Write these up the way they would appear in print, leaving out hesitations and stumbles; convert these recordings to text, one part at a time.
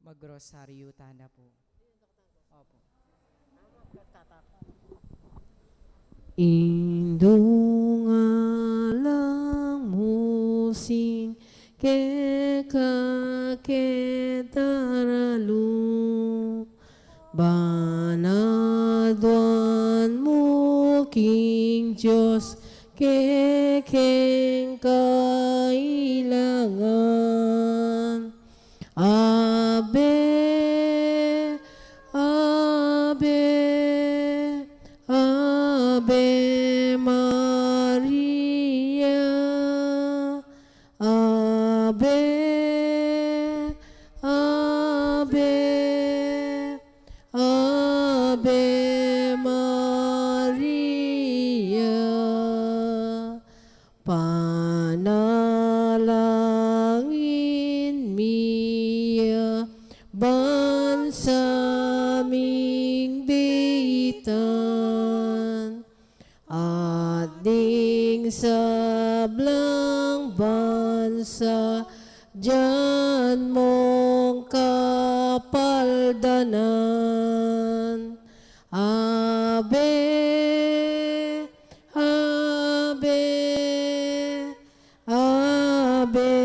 Magrosaryo tana po. Opo. Indungalang musing kekaketaralu Banaduan mo King Diyos kekeng kailangan Ave, Ave, Ave Maria, Ave, Ave, Ave Maria, panalangin miya bansa ming bitan at ding sablang bansa diyan mong kapaldanan Ave, Ave, Ave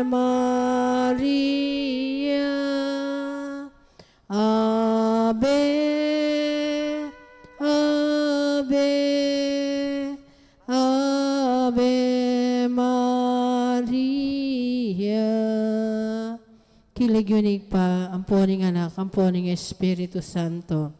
Maria, Ave, Ave, Ave Maria. Kilig pa, amponing anak, amponing Espiritu Santo.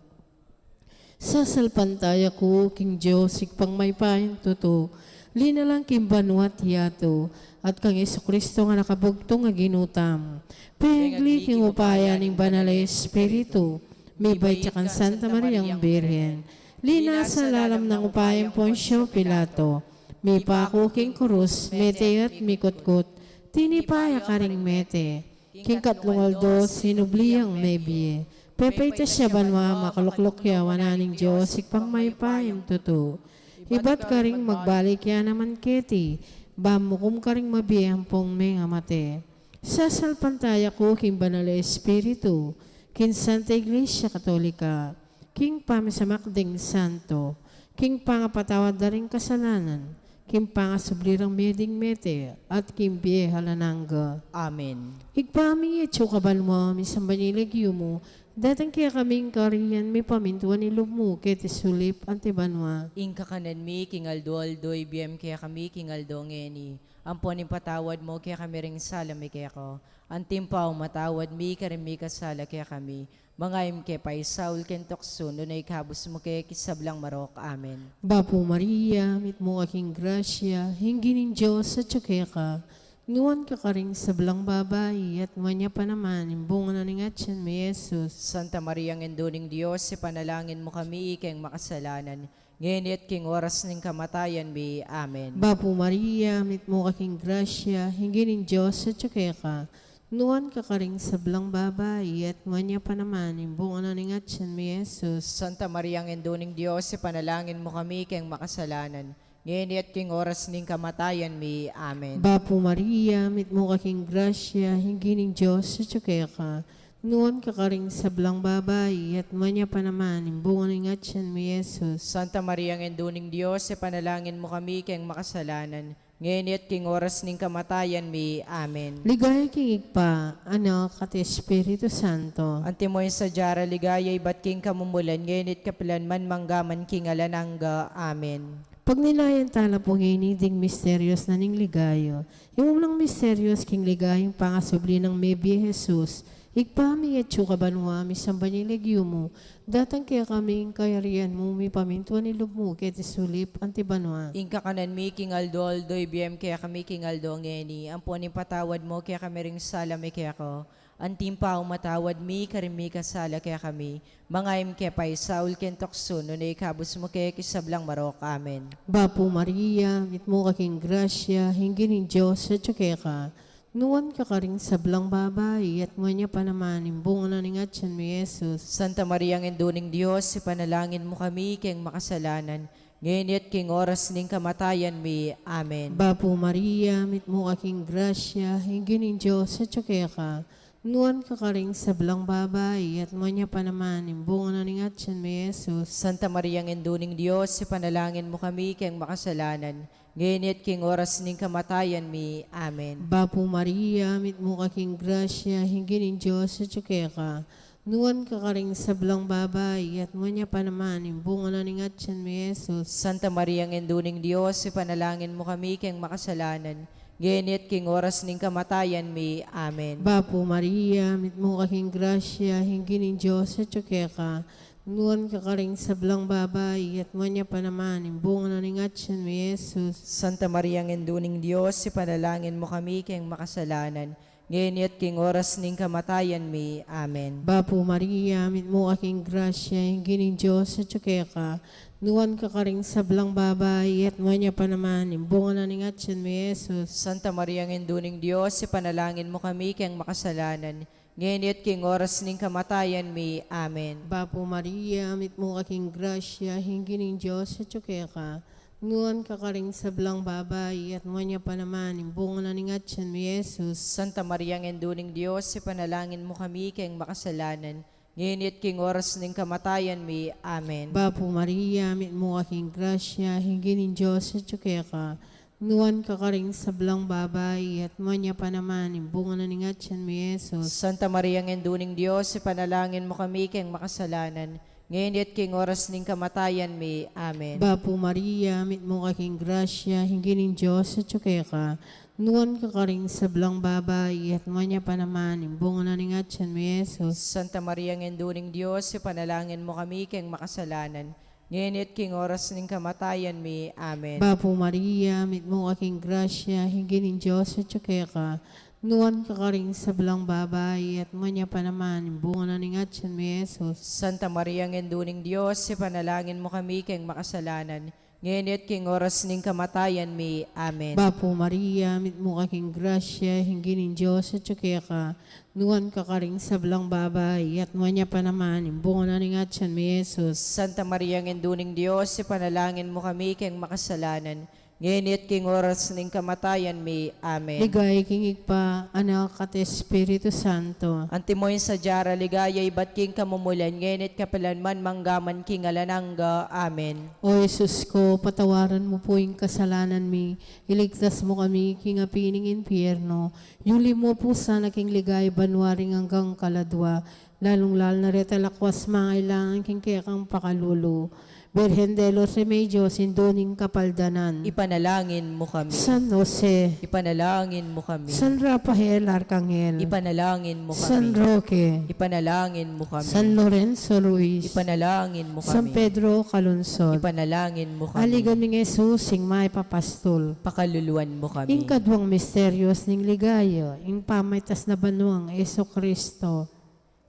Sasalpantaya ko, King Diyos, ikpang may pahin tuto, linalang kimbanwat yato, at kang Kristo nga nakabugtong nga ginutam. Pegli king upaya ning banal Espiritu, may baytyakan Santa Mariang Birhen, lina sa lalam ng upayang Poncio Pilato, may pako king krus, mete at mikutkot, tinipaya karing mete, king katlungaldo, sinubliyang mebye, Pepeta siya banwa makaluklok ya wananing Diyos ikpang may payam tuto. Ibat ka ring magbalik ya naman keti, bamukum ka ring mabiyang pong may amate. Sasalpantaya ko king banal Espiritu, king Santa Iglesia Katolika, king pamisamakding santo, king pangapatawad na ring kasalanan, king pangasublirang meding mete, at king biye halanangga. Amen. Igpami etso kabal mo, misambanyilig mo, datang kaya kaming kariyan may pamintuan ni Lubmo kete sulip antibanwa. Inka kanan mi, kingaldo-aldo, ibiyem kaya kami, kingaldo ngeni. Amponin patawad mo, kaya kami ring salami kaya ko. Antimpaw matawad mi, karimi kasala kaya kami. Mga imke pa Saul kentokso, doon ay kabus mo kaya kisablang marok. Amen. Bapo Maria, mit mo aking grasya, hinginin Diyos sa tsukya ka. Nuwan ka karing sablang babae at manya pa naman, imbunga na ni Atyan may Jesus. Santa Maria ng Enduning Diyos, ipanalangin mo kami, ikeng makasalanan. Ngayon at king oras ng kamatayan mi. Amen. Bapo Maria, mit mo aking grasya, hinginin Diyos sa tsukya ka. Nuwan ka karing sablang babae at manya pa naman, imbunga na ni Atyan may Jesus. Santa Maria ng Enduning Diyos, ipanalangin mo kami, ikeng makasalanan. Ngayon at king oras ng kamatayan mi. Amen. Bapo Maria, mit mo aking grasya, hinginin Diyos sa tsukya ka. Nuwan ka karing sablang babae at manya pa naman, imbunga ng Atyan may Jesus. Santa Maria ng Enduning Diyos, ipanalangin mo kami, ikeng makasalanan. Ngayon at king oras ng kamatayan mi. Amen. Ligaya kingig pa, anak at Espiritu Santo. Antimoy sa jara ligaya, ibat king kamumulan, ngayon at kapilan man manggaman king alanangga. Amen. Pag nilayan tala po ngayon ding misteryos na ning ligayo, yung unang misteryos king ligayong pangasubli ng Mebi Jesus, igpami at sukabanwa, misambanyilig mo, datang kaya kaming kayarian mo, may pamintuan ni Lubmo, kete sulip, antibanwa. Inka kanan mi, king aldo, ibiyem kaya kami, king aldo, ngeni. Ampunin patawad mo, kaya kami ring salami kaya ko. Antimpaw matawad mi, karimi kasala kaya kami. Mga imke pa Saul kentokso, no na ikabos mo kaya kisablang marok. Amen. Bapo Maria, mit mo kaking grasya, hinginin Diyos sa tsukya ka. Nuwan ka karing sablang babae at manya pa naman, imbunga na ni Atyan may Jesus. Santa Maria ng Enduning Diyos, ipanalangin mo kami, keng makasalanan. Ngayon at king oras ng kamatayan mi. Amen. Bapo Maria, mit mo aking grasya, hinginin Diyos sa tsukya ka. Nuan ka karing sablang babae, at manya pa naman, imbunga na ning atyan may Jesus. Santa Maria ng Induning Diyos, ipanalangin mo kami kayang makasalanan, ngayon at king oras ning kamatayan mi. Amen. Bapo Maria, mit mo kaking grasya, hingin ng Diyos sa ka. Nuan ka karing sablang babae, at manya pa naman, imbunga na ning atyan may Jesus. Santa Maria ng Induning Diyos, ipanalangin mo kami kayang makasalanan, ngayon at king oras ning kamatayan mi. Amen. Bapo Maria, mit mo kaking grasya, hingin ng Diyos sa ka. Nuan ka karing sablang babae, at manya pa naman, imbunga na ning atyan may Jesus. Santa Maria ng Induning Diyos, ipanalangin mo kami kayang makasalanan, ngayon at king oras ning kamatayan mi. Amen. Bapo Maria, mit mo kaking grasya, hingin ng Diyos sa ka. Nuan ka karing sablang babae, at manya pa naman, imbunga na ning atyan may Jesus. Santa Maria ng Induning Diyos, ipanalangin mo kami kayang makasalanan, ngayon at king oras ning kamatayan mi. Amen. Bapo Maria, mit mo kaking grasya, hingin ng Diyos sa ka. Nuan ka karing sablang babae, at manya pa naman, imbunga na ning atyan may Jesus. Santa Maria ng Induning Diyos, ipanalangin mo kami kayang makasalanan, ngayon at king oras ning kamatayan mi. Amen. Bapo Maria, mit mo kaking grasya, hingin ng Diyos sa ka. Nuan ka karing sablang babae, at manya pa naman, imbunga na ning atyan may Jesus. Santa Maria ng Induning Diyos, ipanalangin mo kami kayang makasalanan, ngayon at king oras ning kamatayan mi. Amen. Bapo Maria, mit mo kaking grasya, hingin ng Diyos sa ka. Nuan ka karing sablang babae, at manya pa naman, imbunga na ning atyan may Jesus. Santa Maria ng Induning Diyos, ipanalangin mo kami kayang makasalanan, ngayon at king oras ning kamatayan mi. Amen. Bapo Maria, mit mo kaking grasya, hingin ng Diyos sa ka. Nuan ka karing sablang babae, at manya pa naman, imbunga na ning atyan may Jesus. Santa Maria ng Induning Diyos, ipanalangin mo kami kayang makasalanan, ngayon at king oras ning kamatayan mi. Amen. Bapo Maria, mit mo kaking grasya, hingin ng Diyos sa ka. Nuan ka karing sablang babae, at manya pa naman, imbunga na ning atyan may Jesus. Santa Maria ng Induning Diyos, ipanalangin mo kami kayang makasalanan, ngayon at king oras ning kamatayan mi. Amen. Ligay kingig pa, anak at Espiritu Santo. Antimoy sa jara ligaya ibat king kamumulan, ngayon at kapalanman manggaman king alanangga. Amen. O Jesus ko, patawaran mo po yung kasalanan mi. Iligtas mo kami king apining impyerno. Yuli mo po sana king ligay banwaring hanggang kaladwa. Lalong-lal na retalakwas mga ilangan king kayakang pakalulo. Birhen de los Remedios, Sindoning Kapaldanan. Ipanalangin mo kami. San Jose, Ipanalangin mo kami. San Rafael Arcangel, Ipanalangin mo San kami. Roque, Ipanalangin mo kami. San Lorenzo Ruiz, Ipanalangin mo San kami. Pedro Calungsod. Ipanalangin mo kami. Aligan ni Jesus, sing may papastol. Pakaluluan mo kami. Ing kadwang misteryos ning ligaya, ing pamaitas na banwang Yeso Kristo.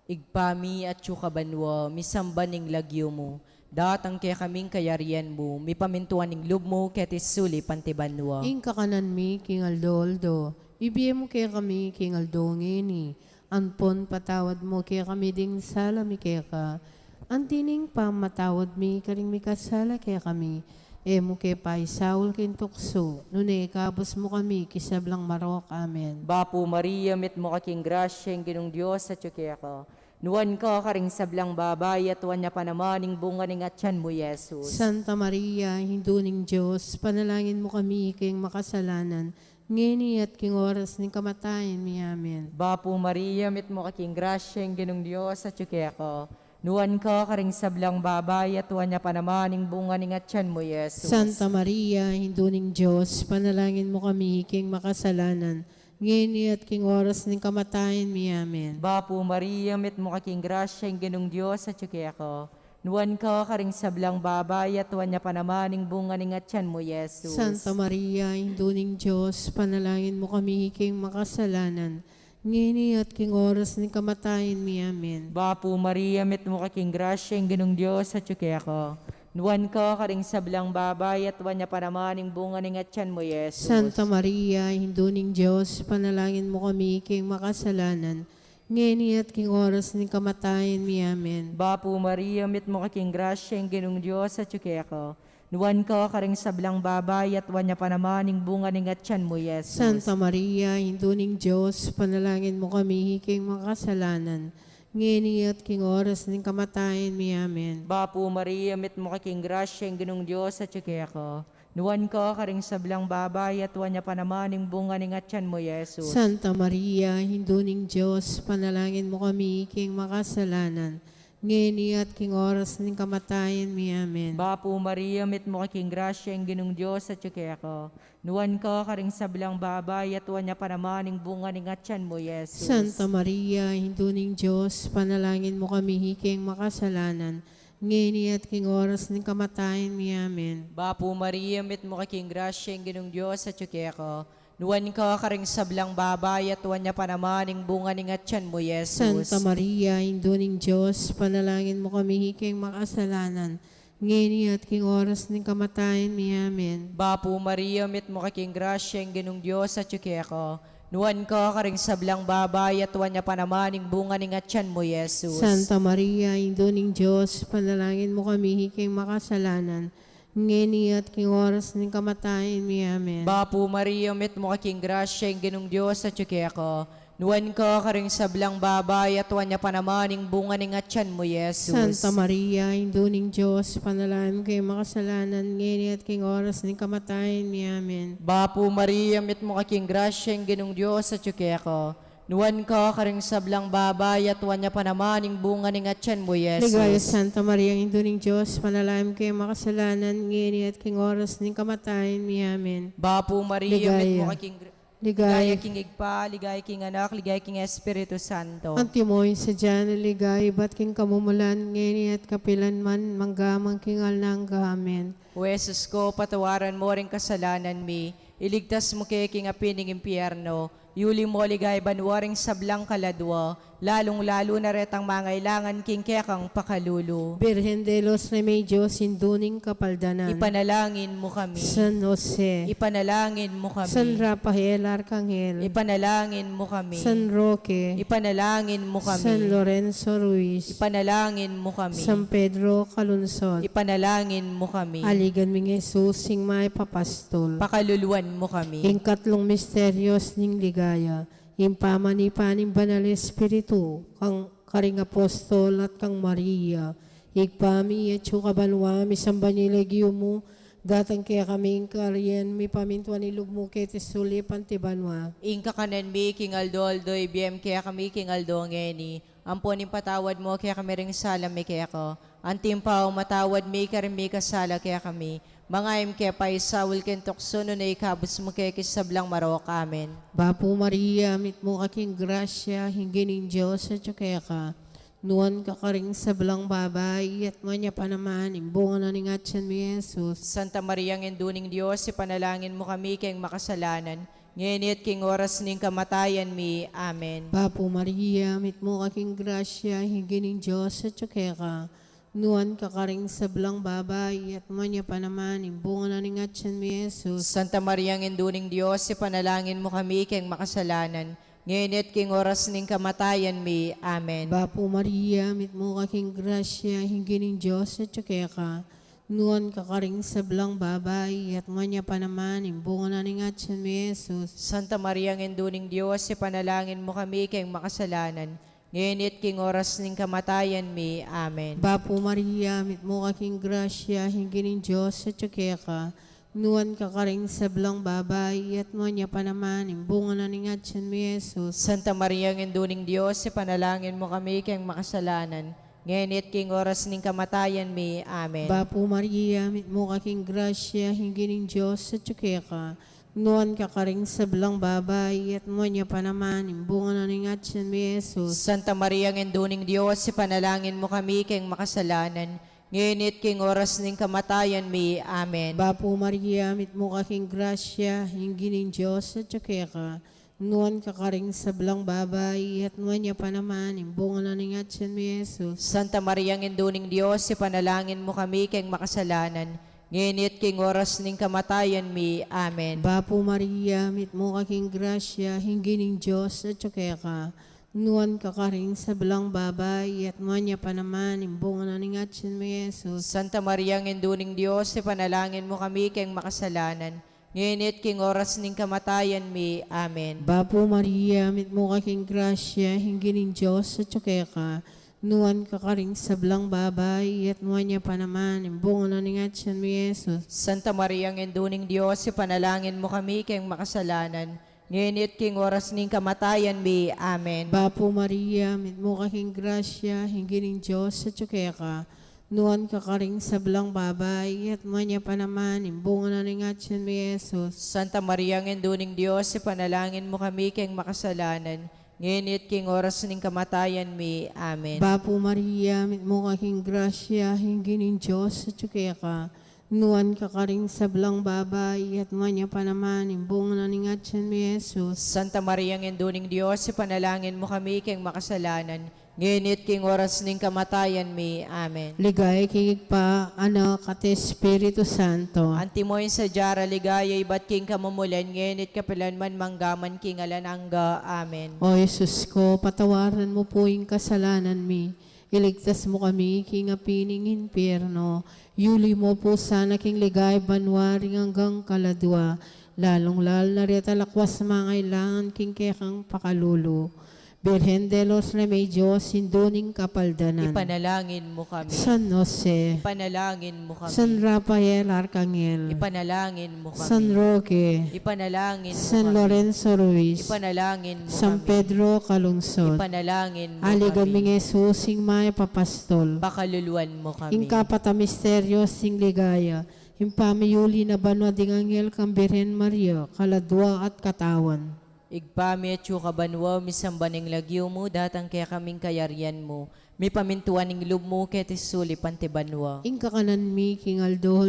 Igpami at yukabanwa, misamba ning lagyo mo. Datang kaya kaming kayarian mo, mi pamintuan ning lub mo, kaya tisuli pantibanwa. Ing kakanan mi, king Aldoldo. Ibiye mo kaya kami, king Aldo ngini. Anpon patawad mo kaya kami ding sala mi kaya ka. Antining pamatawad mi, karing mi kasala kaya kami. E mo kaya pa isaul kin tukso. Nune kabos mo kami, kisablang marok. Amen. Bapo Maria, mit mo kaking grasya, ang ginong Diyos sa tsukya ka. Nuwan ka karing sablang babay, at wan niya pa naman ning bunga ning atyan mo, Jesus. Santa Maria, hinduning Diyos, panalangin mo kami kayong makasalanan, ngini at king oras ng kamatayan mi. Amen. Bapo Maria, mit mo kaking grasya, ang ginong Diyos sa tsukya ka. Nuwan ka karing sablang babay, at wan niya pa naman ning bunga ning atyan mo, Jesus. Santa Maria, hinduning Diyos, panalangin mo kami kayong makasalanan, ngini at king oras ng kamatayan mi. Amen. Bapo Maria, mit mo kaking grasya, ang ginong Diyos sa tsukya ka. Nuwan ka karing sablang babay, at wan niya pa naman ning bunga ning atyan mo, Jesus. Santa Maria, hinduning Diyos, panalangin mo kami kayong makasalanan, ngini at king oras ng kamatayan mi. Amen. Bapo Maria, mit mo kaking grasya, ang ginong Diyos sa tsukya ka. Nuwan ka karing sablang babay, at wan niya pa naman ning bunga ning atyan mo, Jesus. Santa Maria, hinduning Diyos, panalangin mo kami kayong makasalanan, ngini at king oras ng kamatayan mi. Amen. Bapo Maria, mit mo kaking grasya, ang ginong Diyos sa tsukya ka. Nuwan ka karing sablang babay at wanya pa naman ning bunga ning atyan mo, Yesus. Santa Maria, Induning Diyos, panalangin mo kami, hiking makasalanan. Ngini at king oras ng kamatayan mi. Amen. Bapo Maria, mit mo kaking grasya, ang ginong Diyos at tsukya ko. Nuwan ka karing sablang babay at wanya pa naman ning bunga ning atyan mo, Yesus. Santa Maria, Induning Diyos, panalangin mo kami, hiking makasalanan. Ngini at king oras ng kamatayan mi. Amen. Bapo Maria, mit mo kaking grasya, ang ginong Diyos at tsukya ko. Nuwan ka karing sablang babay at wanya pa naman ning bunga ning atyan mo, Yesus. Santa Maria, Induning Diyos, panalangin mo kami, hiking makasalanan. Ngini at king oras ng kamatayan mi. Amen. Bapo Maria, mit mo kaking grasya, ang ginong Diyos at tsukya ko. Nuwan ka karing sablang babay at wanya pa naman ning bunga ning atyan mo, Yesus. Santa Maria, Induning Diyos, panalangin mo kami, hiking makasalanan. Ngini at king oras ng kamatayan mi. Amen. Bapo Maria, mit mo kaking grasya, ang ginong Diyos at tsukya ko. Nuwan ka karing sablang babay at wanya pa naman ning bunga ning atyan mo, Yesus. Santa Maria, Induning Diyos, panalangin mo kami, hiking makasalanan. Ngini at king oras ng kamatayan mi. Amen. Bapo Maria, mit mo kaking grasya, ang ginong Diyos at tsukya ko. Nuwan ka karing sablang babay at wanya pa naman ning bunga ning atyan mo, Yesus. Santa Maria, Induning Diyos, panalangin mo kayo makasalanan. Ngini at king oras ng kamatayan mi. Amen. Bapo Maria, mit mo kaking grasya, ang ginong Diyos at tsukya ko. Nuwan ka karing sablang babay at wanya pa naman ning bunga ning atyan mo, Yesus. Ligaya Santa Maria, Induning Diyos, panalangin mo kayo makasalanan. Ngini at king oras ng kamatayan mi. Amen. Bapo Maria, mit mo Ligaya. kaking ligaya Ligaya. king igpa, ligaya king anak, ligaya king Espiritu Santo. Antimoy sa dyan, ligay, ba't king kamumulan, ngini at kapilan man, manggamang king alnangga. Amen. O Jesus ko, patawaran mo ring kasalanan mi, iligtas mo kay king apining impyerno, yuli mo ligay banwaring sablang kaladwa, lalong-lalo na retang mangailangan king kekang pakalulu. Birhen de los Remedios, Induning Kapaldanan. Ipanalangin mo kami. San Jose. Ipanalangin mo kami. San Rafael Arcangel. Ipanalangin mo kami. San Roque. Ipanalangin mo kami. San Lorenzo Ruiz. Ipanalangin mo kami. San Pedro Calungsod. Ipanalangin mo kami. Aligan ming Jesus, sing may papastol. Pakaluluan mo kami. Ing katlong misteryos ning ligaya, ing pamanipaning banal Espiritu, kang karing apostol at kang Maria, igpami at sukabanwa, misambanyilegyo mo, datang kaya kaming kariyan, mi pamintuan ilog mo kay tesuli pantibanwa. Ingka kanan mi, King Aldo, Aldoy, BM, kaya kami, King Aldo, ngeni. Amponin patawad mo, kaya kami ring salam, may kaya ko. Antimpaw, matawad mi, karin mi kasala, kaya kami. Mga imke pa isawil kentokso no na ikabos mo kaya kisablang marok. Amen. Bapo Maria, mit mo kaking grasya, hinggining Diyos at kaya ka. Nuwan ka karing sablang babay, at manya pa naman, imbunga na ningat siya mi Jesus. Santa Maria, ng Induning Diyos, ipanalangin mo kami kayong makasalanan. Ngayon at king oras ning kamatayan mi. Amen. Bapo Maria, mit mo kaking grasya, hinggining Diyos at kaya ka. Nuwan ka karing sablang babay, at manya pa naman, imbunga na ningat siya mi Jesus. Santa Maria, ng Induning Diyos, ipanalangin mo kami kayong makasalanan. Ngayon at king oras ning kamatayan mi. Amen. Bapo Maria, mit mo kaking grasya, hinggining Diyos at kaya ka. Nuwan ka karing sablang babay, at manya pa naman, imbunga na ningat siya mi Jesus. Santa Maria, ng Induning Diyos, ipanalangin mo kami kayong makasalanan. Ngayon at king oras ning kamatayan mi. Amen. Bapo Maria, mit mo kaking grasya, hinggining Diyos at kaya ka. Nuwan ka karing sablang babay, at manya pa naman, imbunga na ningat siya mi Jesus. Santa Maria, ng Induning Diyos, ipanalangin mo kami kayong makasalanan. Ngayon at king oras ning kamatayan mi. Amen. Bapo Maria, mit mo kaking grasya, hinggining Diyos at kaya ka. Nuwan ka karing sablang babay, at manya pa naman, imbunga na ningat siya mi Jesus. Santa Maria, ng Induning Diyos, ipanalangin mo kami kayong makasalanan. Ngayon at king oras ning kamatayan mi. Amen. Bapo Maria, mit mo kaking grasya, hinggining Diyos at kaya ka. Nuwan ka karing sablang babay, at manya pa naman, imbunga na ningat siya mi Jesus. Santa Maria, ng Induning Diyos, ipanalangin mo kami kayong makasalanan. Ngayon at king oras ning kamatayan mi. Amen. Bapo Maria, mit mo kaking grasya, hinggining Diyos at kaya ka. Nuan kakaring sa belang babay, at manya pa naman, imbungan na ni Atsin mo Yesus. Santa Maria, ng Induning Diyos, ipanalangin mo kami kayong makasalanan. Ngayon at king oras ning kamatayan mi. Amen. Bapo Maria, mit mo kaking grasya, hinggining Diyos sa tsukeka. Nuan kakaring sa belang babay, at manya pa naman, imbungan na ni Atsin mo Yesus. Santa Maria, ng Induning Diyos, ipanalangin mo kami kayong makasalanan. Ngayon at king oras ning kamatayan mi. Amen. Bapo Maria, mit mo kaking grasya, hinggining Diyos sa tsukeka. Nuan kakaring sa belang babay, at manya pa naman, imbungan na ni Atsin mo Yesus. Santa Maria, ng Induning Diyos, ipanalangin mo kami kayong makasalanan. Ngayon at king oras ning kamatayan mi. Amen. Bapo Maria, mit mo kaking grasya, hinggining Diyos sa tsukeka. Nuan kakaring sa belang babay, at manya pa naman, imbungan na ni Atsin mo Yesus. Santa Maria, ng Induning Diyos, ipanalangin mo kami kayong makasalanan. Ngayon at king oras ning kamatayan mi. Amen. Ligay kigig pa, Anak at Espiritu Santo. Antimoy sa jara ligaya iba't king kamumulan. Ngayon at kapilanman manggaman king alanangga. Amen. O Jesus ko, patawaran mo po yung kasalanan mi. Iligtas mo kami, king apining impyerno. Yuli mo po sana king ligay banwaring hanggang kaladwa. Lalong-lal na reta lakwas mga kailangan king kekang pakalulo. Birhen de los Remedios, Sinduning Kapaldanan. Ipanalangin mo kami. San Jose, Ipanalangin mo kami. San Rafael Arcangel, Ipanalangin mo kami. San Roque, Ipanalangin mo San kami. Lorenzo Ruiz, Ipanalangin mo San kami. Pedro Calungsod, Ipanalangin mo Aligan kami. ming Jesus, sing may papastol, Pakaluluan mo kami. Ingkapata misteryos, sing ligaya, Impamiyuli na banwa ding angel kang Birhen Maria, kaladwa at katawan. Igpami at yukabanwa, misambaning lagyo mo, datang kaya kaming kayarian mo. May pamintuan ng lub mo, kaya tisuli pantibanwa. Ingka kanan mi, king Aldo,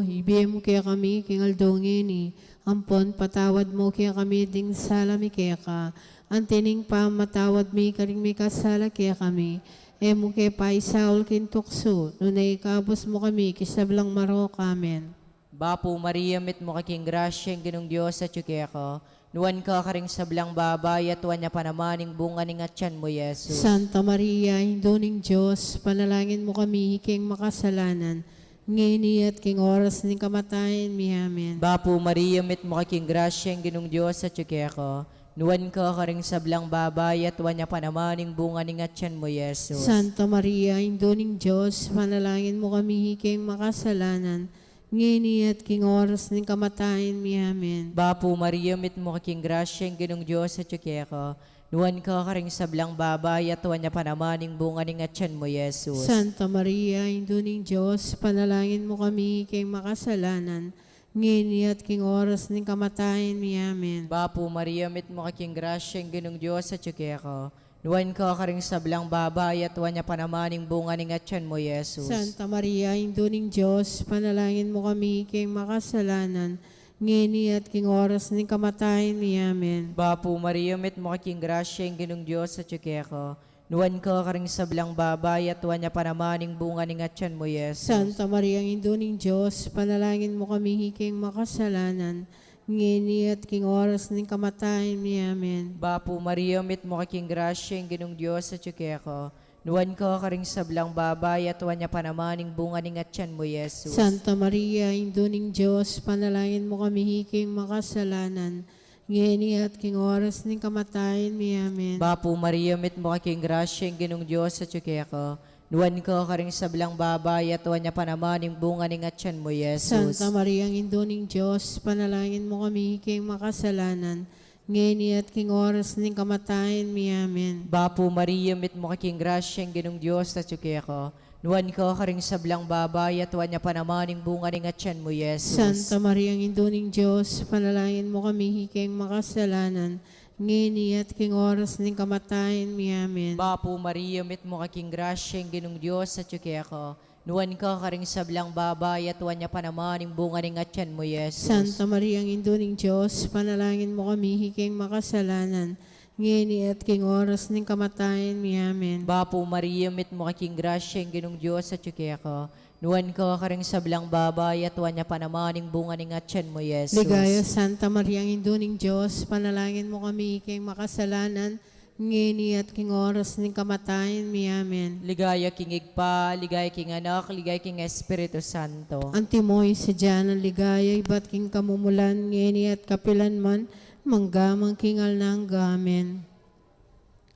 ibigay mo kaya kami, king Aldo ngini. Ampon, patawad mo kaya kami, ding sala mi kaya ka. Antining pa, matawad mi, karing mi kasala kaya kami. Emo kaya pa isaul kintukso, nunay ikabos mo kami, kisablang marok, amen. Bapo Maria, mit mo kaking grasya, ang ginong Diyos at yuki ako. Nuwan ka karing sablang babay at tuwan niya pa naman ng bunga ng atyan mo, Yesus. Santa Maria, Hinduning Diyos, panalangin mo kami, king makasalanan. Ngayon at king oras ng kamatayan mi, amen. Bapo Maria, mit mo kaking grasya, ang ginong Diyos at yuki ako. Nuwan ka karing sablang babay at tuwan niya pa naman ng bunga ng atyan mo, Yesus. Santa Maria, Hinduning Diyos, panalangin mo kami, king makasalanan. Ngayon at king oras ng kamatayan mi, amen. Bapo Maria, mit mo kaking grasya, ang ginong Diyos at yuki ako. Nuwan ka karing sablang babay at tuwan niya pa naman ng bunga ng atyan mo, Yesus. Santa Maria, Hinduning Diyos, panalangin mo kami, king makasalanan. Ngayon at king oras ng kamatayan mi, amen. Bapo Maria, mit mo kaking grasya, ang ginong Diyos at yuki ako. Nuwan ka karing sablang babay at tuwan niya pa naman ng bunga ng atyan mo, Yesus. Santa Maria, Hinduning Diyos, panalangin mo kami, king makasalanan. Ngayon at king oras ng kamatayan mi, amen. Bapo Maria, mit mo kaking grasya, ang ginong Diyos at yuki ako. Nuwan ka karing sablang babay at tuwan niya pa naman ng bunga ng atyan mo, Yesus. Santa Maria, Hinduning Diyos, panalangin mo kami, king makasalanan. Ngayon at king oras ng kamatayan mi, amen. Bapo Maria, mit mo kaking grasya, ang ginong Diyos at yuki ako. Nuwan ka karing sablang babay at tuwan niya pa naman ng bunga ng atyan mo, Yesus. Santa Maria, Hinduning Diyos, panalangin mo kami, king makasalanan. Ngayon at king oras ng kamatayan mi, amen. Bapo Maria, mit mo kaking grasya, ang ginong Diyos at yuki ako. Nuwan ka karing sablang babay at tuwan niya pa naman ng bunga ng atyan mo, Yesus. Santa Maria, Hinduning Diyos, panalangin mo kami, king makasalanan. Ngayon at king oras ng kamatayan mi, amen. Bapo Maria, mit mo kaking grasya, ang ginong Diyos at yuki ako. Nuwan ka karing sablang babay at tuwan niya pa naman ng bunga ng atyan mo, Yesus. Santa Maria, Hinduning Diyos, panalangin mo kami, king makasalanan. Ngayon at king oras ng kamatayan mi, amen. Bapo Maria, mit mo kaking grasya, ang ginong Diyos at yuki ako. Nuwan ka karing sablang babay at tuwan niya pa naman ng bunga ng atyan mo, Yesus. Santa Maria, Hinduning Diyos, panalangin mo kami, king makasalanan. Ngayon at king oras ng kamatayan mi, amen. Bapo Maria, mit mo kaking grasya, ang ginong Diyos at yuki ako. Nuwan ka karing sablang babay at tuwan niya pa naman ng bunga ng atyan mo, Yesus. Ligaya, Santa Maria, Hinduning Diyos, panalangin mo kami, king makasalanan. ngini at king oras ning kamatayan mi. Amen. Ligaya king Igpa, ligaya king Anak, ligaya king Espiritu Santo. Antimoy sa dyan ang ligaya, iba't king kamumulan, ngini at kapilan man, manggamang kingal ng gamen.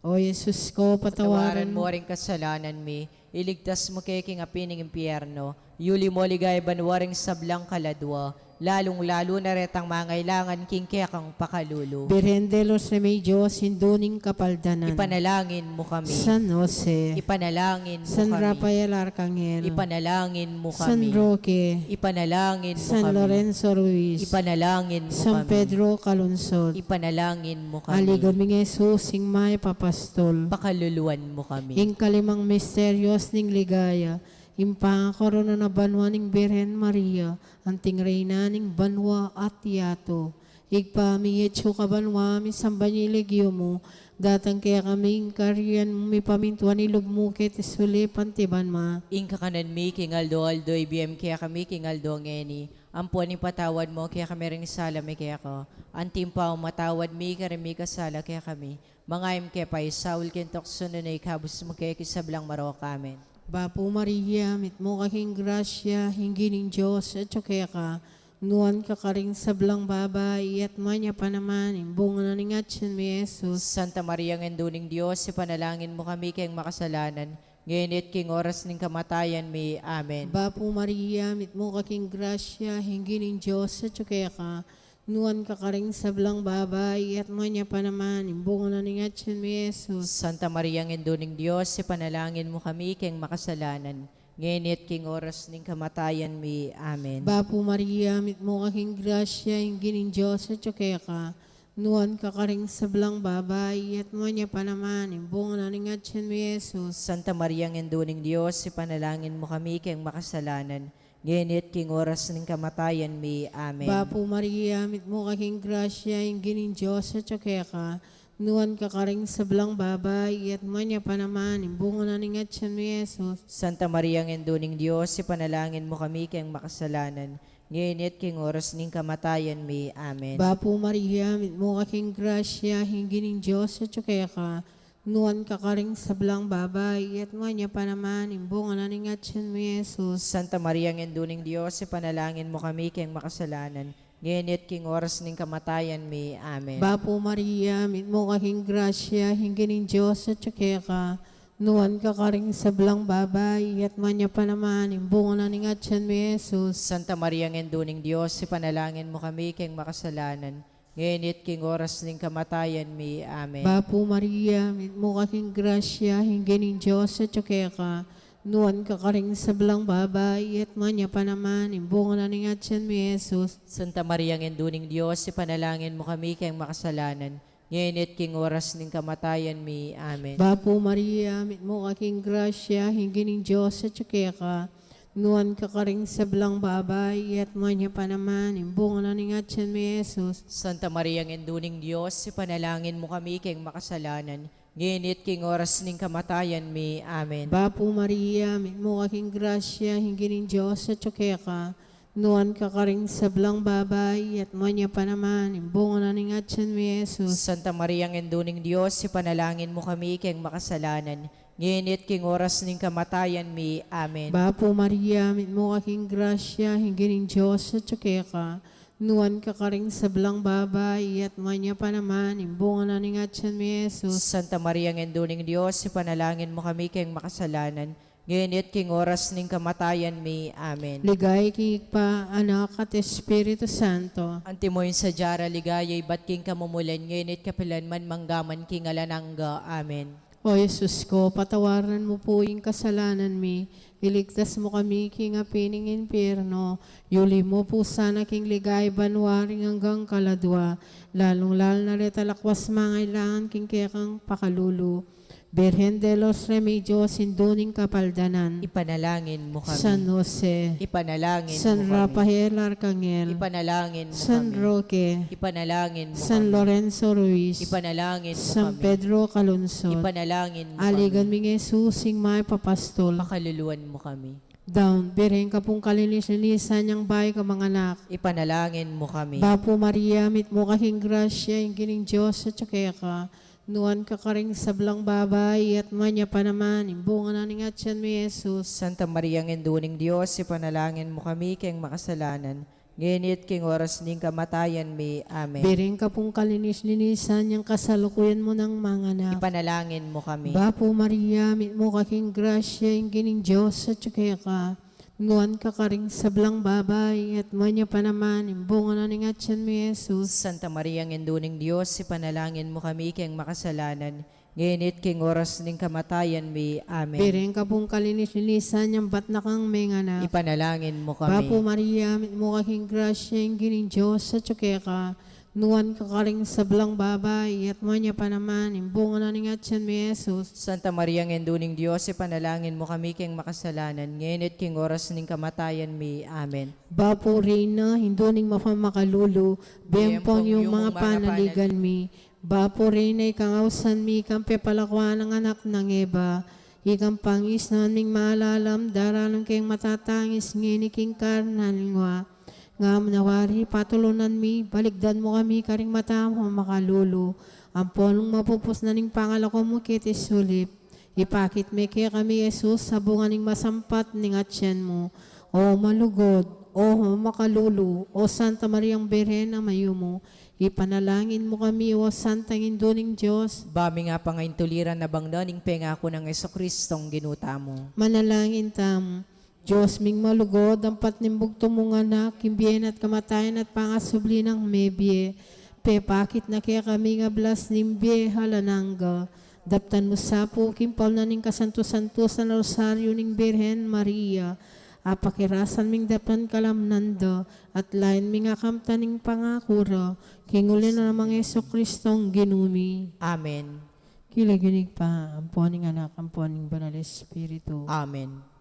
O Jesus ko, Patawaran patawaran mo mo. ring kasalanan mi, iligtas mo kay king apining impyerno, yuli mo ligaya banwaring sablang kaladwa, lalong-lalo na retang mangailangan king kekang pakalulu. Birhen de los Remedios, hinduning kapaldanan. Ipanalangin mo kami. San Jose, Ipanalangin mo San kami. Rafael Arcangel, Ipanalangin mo San kami. Roque, Ipanalangin mo San kami. Lorenzo Ruiz, Ipanalangin mo San kami. Pedro Calungsod, Ipanalangin mo kami. aligan mi Jesus, sing may papastol. Pakaluluan mo kami. Ing kalimang misteryos ning ligaya, impangkorona na banwa ning Birhen Maria, anting reyna ning banwa at tiyato. Igpamiyetso ka banwa, mi sambanyiligyo mo, datang kaya kaming karyan mi pamintuan ilog mo ket isuli pantiban ma. Ingka kanan mi, king Aldo, ibiyem kaya kami, king Aldo ngeni. Ampon ni patawad mo, kaya kami rin sala may kaya ko. Antimpaw matawad mi, karami kasala kaya kami. Mga kaya pa isaul kintok sununay kabus mo kaya kisablang marok amen. Bapo Maria, mit mo kaking grasya, hingi ning Diyos, at kaya ka, nuan ka karing sablang babay, at manya pa naman, imbong na ning atyan mi Jesus. Santa Maria ngenduning Diyos, ipanalangin mo kami kayong makasalanan, ngayon at king oras ng kamatayan mi. Amen. Bapo Maria, mit mo kaking grasya, hingi ning Diyos, at kaya ka, nuan ka karing sablang babay, at manya pa naman, imbong na ning atyan mi Jesus. Santa Maria ngenduning Diyos, ipanalangin mo kami kayong makasalanan, ngayon at king oras ng kamatayan mi. Amen. Bapo Maria, mit mo kaking grasya, hingi ning Diyos, at kaya ka, nuan ka karing sablang babay, at manya pa naman, imbong na ning atyan mi Jesus. Santa Maria ngenduning Diyos, ipanalangin mo kami kayong makasalanan, ngayon at king oras ng kamatayan mi. Amen. Bapo Maria, mit mo kaking grasya, hingi ning Diyos, at kaya ka, nuan ka karing sablang babay, at manya pa naman, imbong na ning atyan mi Jesus. Santa Maria ngenduning Diyos, ipanalangin mo kami kayong makasalanan, ngayon at king oras ng kamatayan mi. Amen. Bapo Maria, mit mo kaking grasya, hingi ning Diyos, at kaya ka, nuan ka karing sablang babay, at manya pa naman, imbong na ning atyan mi Jesus. Santa Maria ngenduning Diyos, ipanalangin mo kami kayong makasalanan, ngayon at king oras ng kamatayan mi. Amen. Bapo Maria, mit mo kaking grasya, hingi ning Diyos, at kaya ka, nuan ka karing sablang babay, at manya pa naman, imbong na ning atyan mi Jesus. Santa Maria ngenduning Diyos, ipanalangin mo kami kayong makasalanan, ngayon at king oras ng kamatayan mi. Amen. Bapo Maria, mit mo kaking grasya, hingi ning Diyos, at kaya ka, nuan ka karing sablang babay, at manya pa naman, imbong na ning atyan mi Jesus. Santa Maria ngenduning Diyos, ipanalangin mo kami kayong makasalanan, ngayon at king oras ng kamatayan mi. Amen. Bapo Maria, mit mo kaking grasya, hingi ning Diyos, at kaya ka, nuan ka karing sablang babay, at manya pa naman, imbong na ning atyan mi Jesus. Santa Maria ngenduning Diyos, ipanalangin mo kami kayong makasalanan, ngayon at king oras ng kamatayan mi. Amen. Bapo Maria, mit mo kaking grasya, hingi ning Diyos, at kaya ka, nuan ka karing sablang babay, at manya pa naman, imbong na ning atyan mi Jesus. Santa Maria ngenduning Diyos, ipanalangin mo kami kayong makasalanan, ngayon at king oras ng kamatayan mi. Amen. Bapo Maria, mit mo kaking grasya, hingi ning Diyos, at kaya ka, nuan ka karing sablang babay, at manya pa naman, imbong na ning atyan mi Jesus. Santa Maria ngenduning Diyos, ipanalangin mo kami kayong makasalanan, ngayon at king oras ng kamatayan mi. Amen. Ligay kay pa, Anak at Espiritu Santo. Antimoy sa jara ligayay, ba't king kamumulan, ngayon at kapilanman manggaman king alanangga. Amen. O Jesus ko, patawaran mo po yung kasalanan mi. Iligtas mo kami king apining impyerno. Yuli mo po sana king ligay banwaring hanggang kaladwa. Lalong-lal na retalakwas mangailangan king kekang pakalulu. Birhen de los Remedios, hinduning kapaldanan. Ipanalangin mo kami. San Jose, Ipanalangin San mo kami. Rafael Arcangel, Ipanalangin mo San kami. Roque, Ipanalangin mo San kami. Lorenzo Ruiz, Ipanalangin mo San kami. Pedro Calungsod, Ipanalangin mo aligan kami. mi Jesus, sing may papastol. Pakaluluan mo kami. Down, birhen ka pong kalinis-linisan niyang bahay ka mga anak. Ipanalangin mo kami. Bapo Maria, mit mo kaking grasya, yung gining Diyos, at kaya ka, Nuan ka karing sablang babay, at manya pa naman, imbunga na ning atyan mi Jesus. Santa Maria Ngenduning Diyos, ipanalangin mo kami kayong makasalanan, ngenit king oras ning kamatayan mi. Amen. Biring ka pong kalinis-linisan, yung kasalukuyan mo ng mga anak. Ipanalangin mo kami. Bapo Maria, mit mo kaking grasya, yung gining Diyos at tsukaya ka. Nuan ka karing sablang babay, at manya pa naman, imbunga na ning atyan mi Jesus. Santa Maria Ngenduning Diyos, ipanalangin mo kami kayong makasalanan, ngenit king oras ning kamatayan mi. Amen. Biring ka pong kalinis-linisan, yung bat na kang mga anak. Ipanalangin mo Bapo kami. Maria, mit mo kaking grasya, yung gining Diyos at tsukaya ka. Nuan ka karing sablang babay, at manya pa naman, imbunga na ning atyan mi Jesus. Santa Maria Ngenduning Diyos, ipanalangin mo kami kayong makasalanan, ngenit king oras ning kamatayan mi. Amen. Bapo Reyna, hinduning mapamakalulu, bempong yung mga panaligan mi. Bapo Reyna, ikangawsan mi, kampe palakwa ng anak ng Eva. Ikang pangis na ming maalalam, daralang kayong matatangis, nginiking karnalingwa. Nga nawari, patulunan mi, baligdan mo kami, karing mata mo makalulu. Ang polong mapupos na ning pangalako mo kitis sulip. Ipakit me kaya kami, Jesus, sa bunga ning masampat ning atyan mo. O malugod, o makalulu, o Santa Mariang Birhen na mayumo. Ipanalangin mo kami, o Santa Nginduning Diyos. Bami nga pangaintuliran na bangdaning pengako ng Jesucristong ginuta mo. Manalangin tam. Diyos ming malugod, ang patnimbog tumong anak, kimbiyen at kamatayan at pangasubli ng mebye. Pepakit na kaya kami nga blas nimbye halanangga. Daptan mo sapo, kimpaw na ning kasanto-santo sa rosaryo ning Birhen Maria. Apakirasan ming daptan kalamnanda, at lain ming akamta ning pangakura. Kingulin na namang Jesucristong ginumi. Amen. Kilaginig pa, ampuaning anak, ampuaning banal Espiritu. Amen.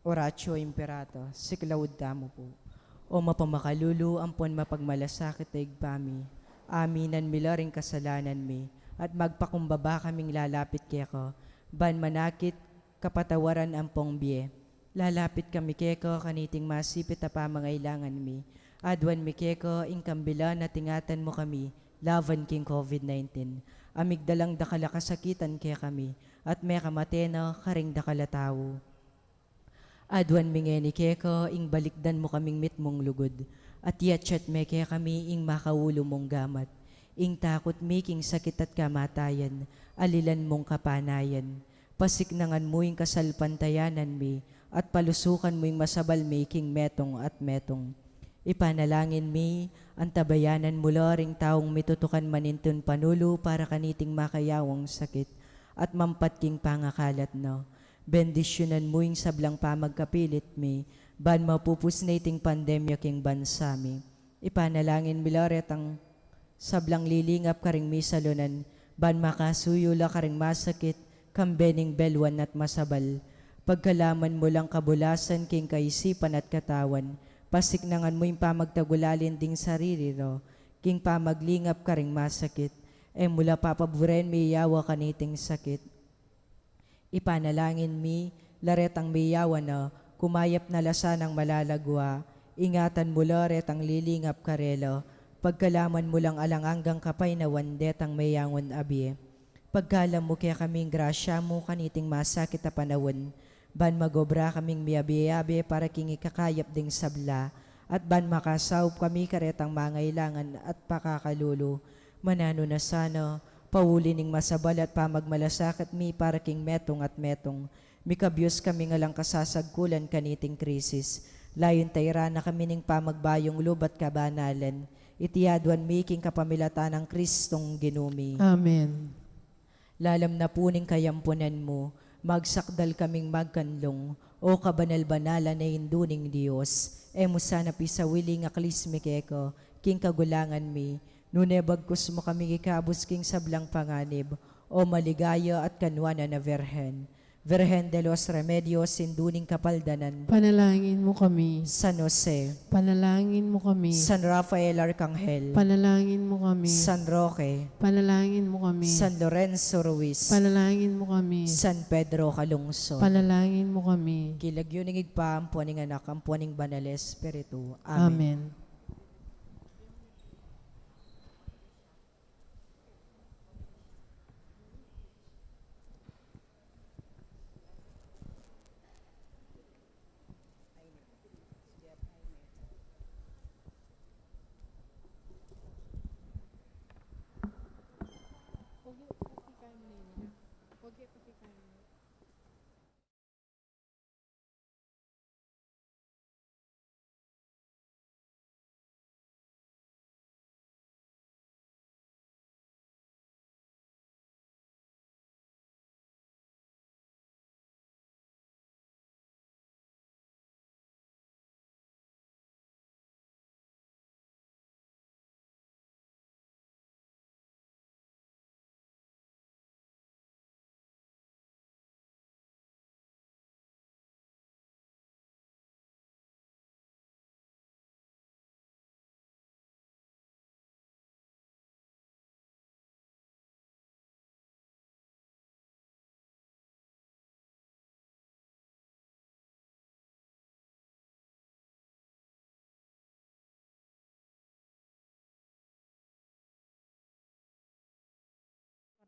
Oratio Imperato, siklawud damo po. O mapamakalulu, ampon mapagmalasakit na igpami. Aminan mila ring kasalanan mi, at magpakumbaba kaming lalapit keko. Ban manakit, kapatawaran ampong biye. Lalapit kami keko, kaniting masipit na pamangailangan mi. Adwan mi keko, ingkambila na tingatan mo kami, laban king COVID-19. Amigdalang dakala kasakitan kaya kami, at may kamatena karing dakala tao. Adwan mingeni keko, ing balikdan mo kaming mitmong lugod. At yatchat me kaya kami, ing makaulo mong gamat. Ing takot making sakit at kamatayan, alilan mong kapanayan. Pasiknangan mo ing kasalpantayanan mi, at palusukan mo ing masabal making metong at metong. Ipanalangin mi, ang tabayanan mula ring taong mitutukan manintun panulo para kaniting makayawang sakit, at mampat king pangakalat no. Bendisyonan mo yung sablang pamagkapilit mi, ban mapupusnating pandemya king bansa mi. Ipanalangin milaret ang sablang lilingap karing misalunan, ban makasuyula karing masakit, kambening belwan at masabal. Pagkalaman mo lang kabulasan king kaisipan at katawan, pasiknangan mo yung pamagtagulalin ding sarili ro, king pamaglingap karing masakit, mula papaburen mi yawa kaniting sakit. Ipanalangin mi, laretang miyawan na, kumayap na lasa ng malalagwa, ingatan mo laretang lilingap karelo, pagkalaman mo lang alanganggang kapay na wandetang mayangon abie. Pagkalam mo kaya kaming grasya mo kaniting masakit na panawon, ban magobra kaming miyabi-yabi para king ikakayap ding sabla, at ban makasawp kami karetang mangailangan at pakakalulo, manano na sana, paulining masabal at pamagmalasakit mi para king metong at metong. Mikabyos kami nga lang kasasagkulan kaniting krisis. Layon tayra na kami ning pamagbayong lubat kabanalan. Itiyadwan mi king kapamilatan ng Kristong ginumi. Amen. Lalam na puning kayampunan mo, magsakdal kaming magkanlong, o kabanal-banala na induning Diyos. Emo sana pisawili nga klismi keko, king kagulangan mi, nunebagkus mo kami ikabus king sablang panganib, o maligaya at kanwana na Virhen. Virgen de los Remedios, Sinduning Kapaldanan, Panalangin mo kami. San Jose, Panalangin mo kami. San Rafael Arcangel, Panalangin mo kami. San Roque, Panalangin mo kami. San Lorenzo Ruiz, Panalangin mo kami. San Pedro Calungsod, Panalangin mo kami. Kilagyuning igpa, ampuaning anak, ampuaning banal Espiritu. Amen. Amen.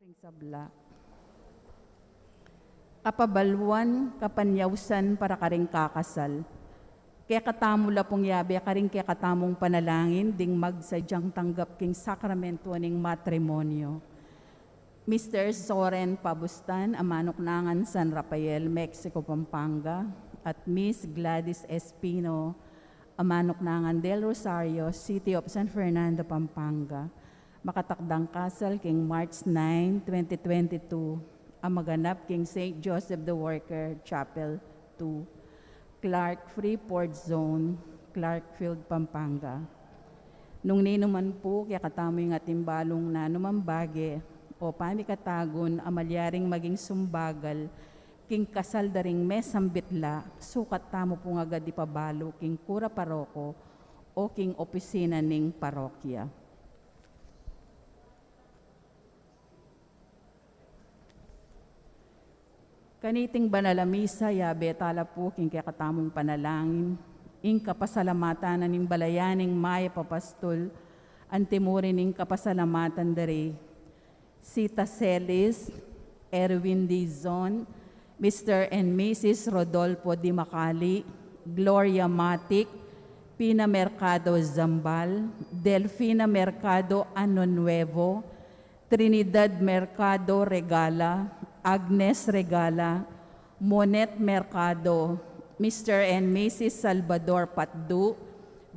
Ring sabla. Kapabalwan, kapanyawsan para karing kakasal. Kaya katamula pong yabe, karing kaya katamong panalangin, ding magsadyang tanggap king sakramento ning matrimonyo. Mr. Soren Pabustan, Amanoknangan, San Rafael, Mexico, Pampanga, at Miss Gladys Espino, Amanoknangan del Rosario, City of San Fernando, Pampanga. Makatakdang kasal king March 9, 2022, ang maganap king St. Joseph the Worker, Chapel 2, Clark Freeport Zone, Clarkfield, Pampanga. Nung ninuman po, kaya katamo yung ating balong na numambage o panikatagon amalyaring maging sumbagal, king kasal daring mesambitla, sukat tamo po agad di pabalo, king kura paroko o king opisina ning parokya. Kaniting banalamisa, yabe tala po king kaya katamong panalangin, ing kapasalamatan ning balayaning maya papastol, antimurin ning kapasalamatan dere, Sita Celis, Erwin Dizon, Mr. and Mrs. Rodolfo Di Macali, Gloria Matic, Pina Mercado Zambal, Delfina Mercado Ano Nuevo, Trinidad Mercado Regala, Agnes Regala, Monet Mercado, Mr. and Mrs. Salvador Patdu,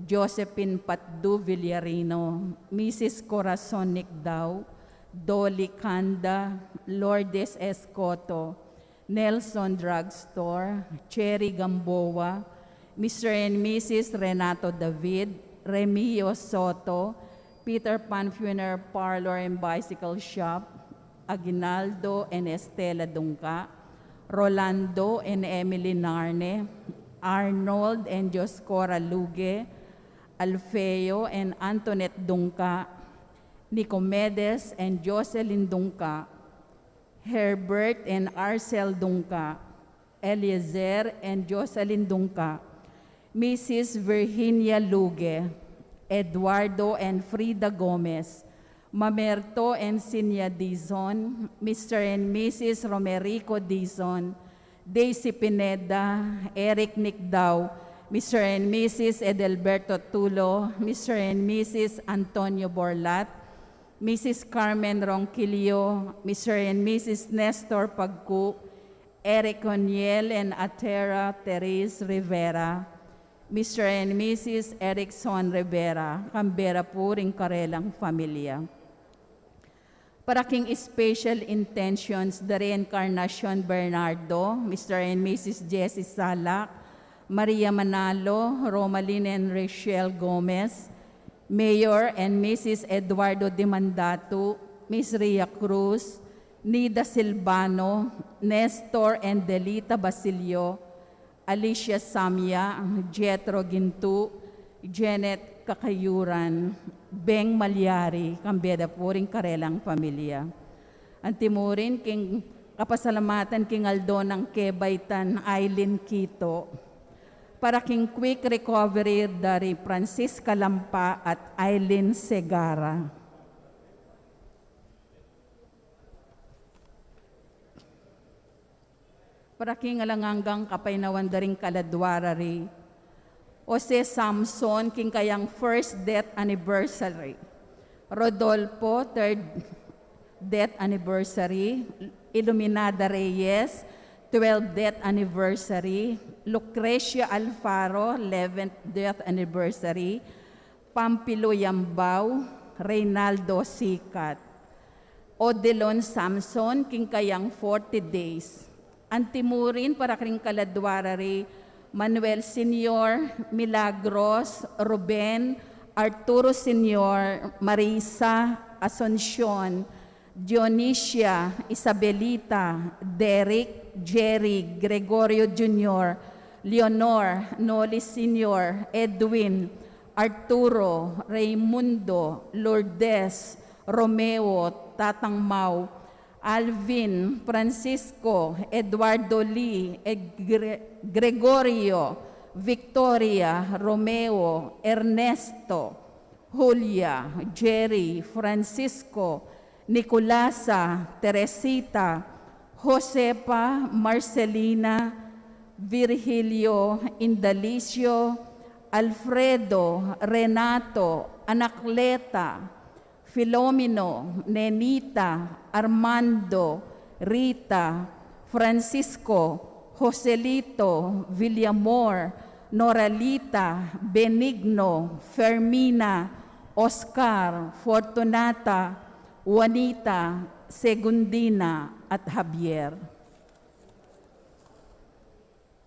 Josephine Patdu Villarino, Mrs. Corazon Nicdao, Dolly Kanda, Lourdes Escoto, Nelson Drugstore, Cherry Gamboa, Mr. and Mrs. Renato David, Remio Soto, Peter Pan Funeral Parlor and Bicycle Shop, Aguinaldo and Estela Dungka, Rolando and Emily Narne, Arnold and Joscora Luge, Alfeo and Antoinette Dungka, Nicomedes and Jocelyn Dungka, Herbert and Arcel Dungka, Eliezer and Jocelyn Dungka, Mrs. Virginia Luge, Eduardo and Frida Gomez, Mamerto and Sinya Dizon, Mr. and Mrs. Romerico Dizon, Daisy Pineda, Eric Nicdao, Mr. and Mrs. Edelberto Tulo, Mr. and Mrs. Antonio Borlat, Mrs. Carmen Ronquillo, Mr. and Mrs. Nestor Pagku, Eric Oniel and Atera Therese Rivera, Mr. and Mrs. Erickson Rivera, Canberra po ring karelang familia. Para king special intentions, the Reincarnation Bernardo, Mr. and Mrs. Jessie Salak, Maria Manalo, Romaline and Rachel Gomez, Mayor and Mrs. Eduardo Dimandatu, Miss Ria Cruz, Nida Silvano, Nestor and Delita Basilio, Alicia Samya, Jetro Gintu, Janet Kakayuran, Beng Malyari, kambeda po rin karelang pamilya. Antimurin king kapasalamatan king Aldo ng Kebaytan, Aileen Quito, para king quick recovery dari Francisca Lampa at Aileen Segara. Para king alanganggang kapaynawan daring kaladwarari, Jose Samson, king kayang first death anniversary. Rodolfo, third death anniversary. Iluminada Reyes, 12th death anniversary. Lucrecia Alfaro, 11th death anniversary. Pampilo Yambao, Reynaldo Sikat. Odelon Samson, king kayang 40 days. Antimurin para kring kaladwarari, Manuel Senior, Milagros, Ruben, Arturo Senior, Marisa, Asuncion, Dionisia, Isabelita, Derek, Jerry, Gregorio Jr., Leonor, Noli Senior, Edwin, Arturo, Raimundo, Lourdes, Romeo, Tatang Mau, Alvin, Francisco, Eduardo Lee, Gregorio, Victoria, Romeo, Ernesto, Julia, Jerry, Francisco, Nicolasa, Teresita, Josepa, Marcelina, Virgilio, Indalicio, Alfredo, Renato, Anacleta, Filomeno, Nenita, Armando, Rita, Francisco, Joselito, Villamor, Noralita, Benigno, Fermina, Oscar, Fortunata, Juanita, Segundina, at Javier.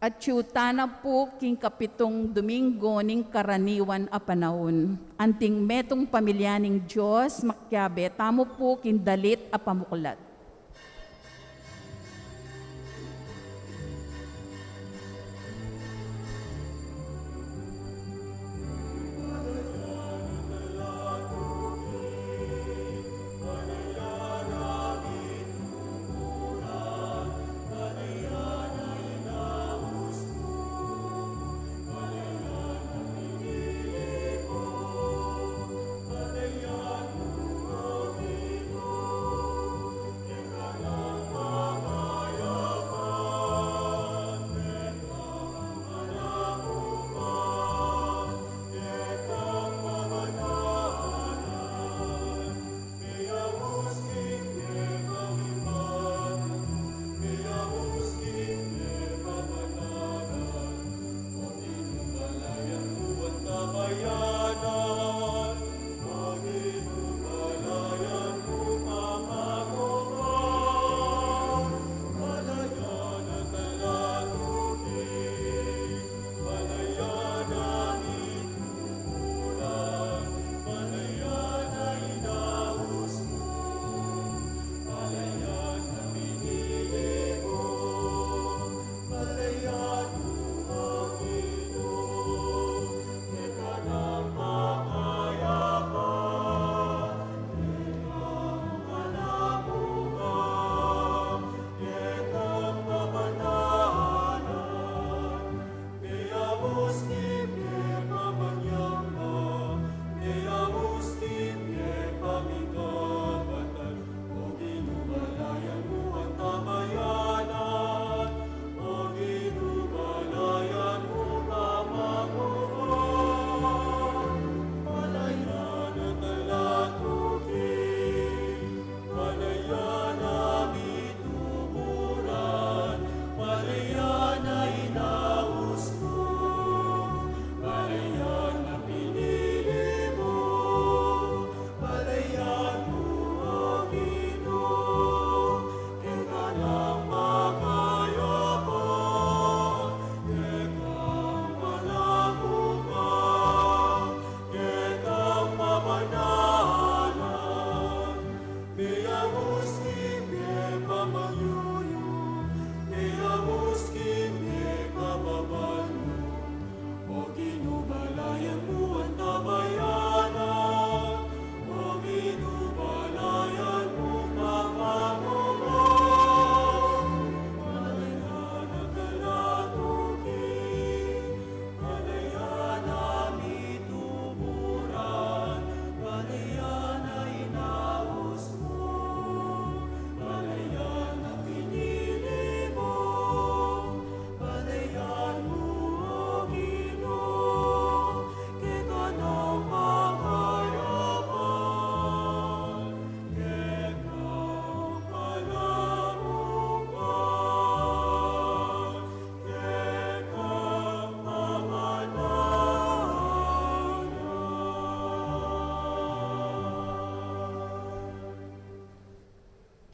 At na po king kapitong Domingo ning karaniwan a panahon. Anting metong pamilyaning Diyos, makyabe, tamo po king dalit a pamuklat.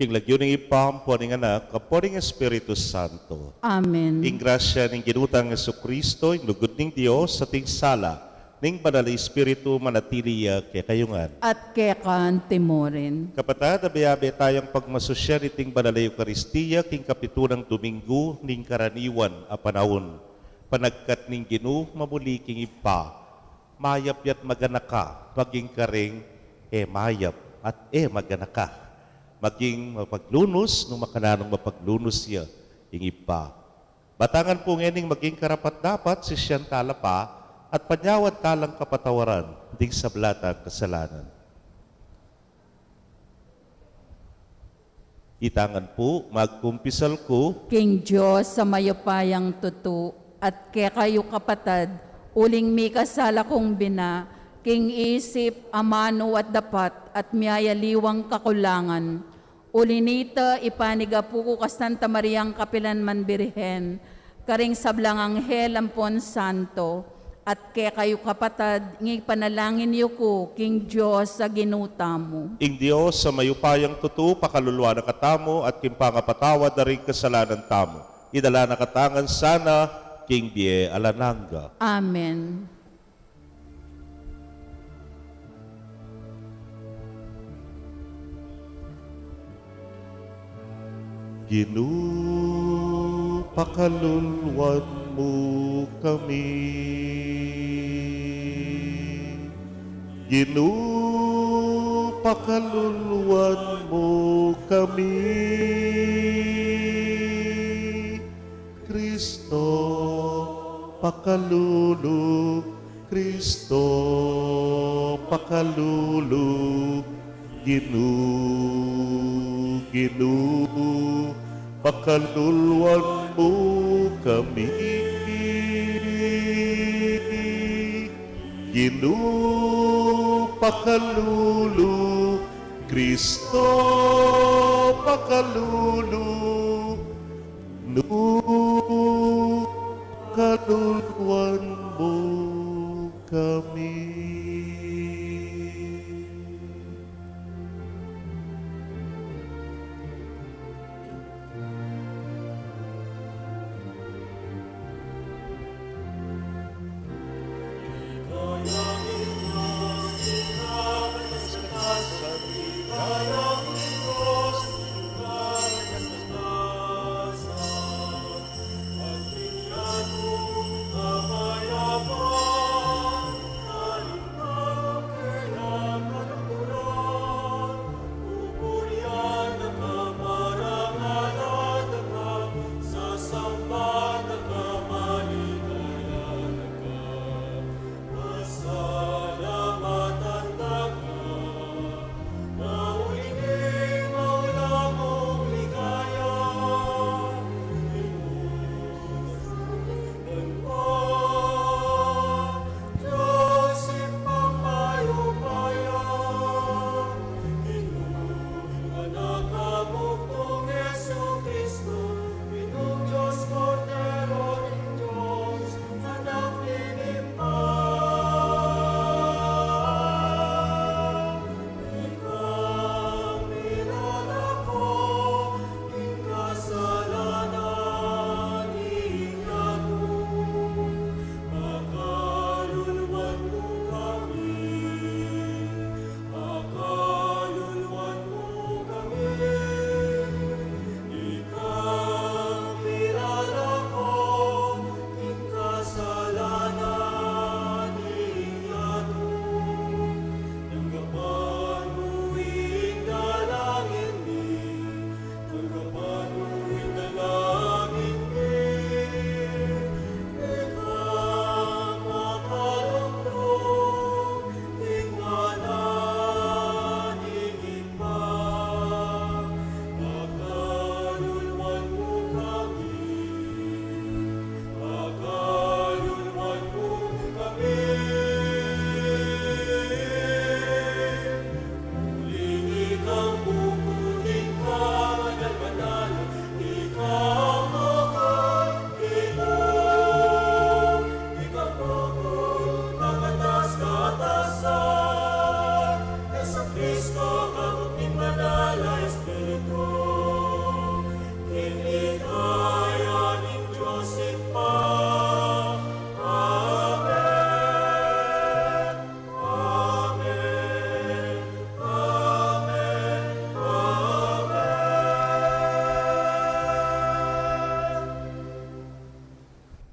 king lagyo ng ipam, po ng anak, kapo ng Espiritu Santo. Amen. Ing grasya ng ginutang Jesucristo, ing lugod ng Dios, sa ting sala, ning banal na Espiritu manatiliya kay kayungan. At kekan timorin. Kapatid, abayabe tayong pagmasusya ni ting banal na Eucharistia, king kapitunang Domingo, ning karaniwan a panahon. Panagkat ning Ginu, mabuli king ipa, mayap yat maganaka, maging karing, mayap at maganaka. Maging mapaglunos, nung makananong mapaglunos siya, ing ipa. Batangan po ngening maging karapat dapat si siyang talapa at panyawad talang kapatawaran ding sablata kasalanan. Itangan po, magkumpisal ko, King Diyos sa mayapayang tutu at kayo kapatad, uling mi kasala kong bina, king isip, amano at dapat at miyayaliwang kakulangan. Ulinita ipaniga po ko ka Santa Mariang Kapilan man Birhen, karing sablang Anghel Ampon Santo, at kayo kapatad, ngi panalangin niyo ko, King Diyos sa ginuta mo. ing Diyos sa mayupayang tutu, pakaluluwa na katamo at kimpangapatawad na rin kasalanan tamo. Idala na katangan sana, King Die Alananga. Amen. Pakaluluwan mo kami. Pakaluluwan mo kami. Kristo, pakalulu, Kristo, pakalulu, Ginu, pakaluluan mo kami. Ginu, pakalulu, Kristo, pakalulu, kaluluan mo kami.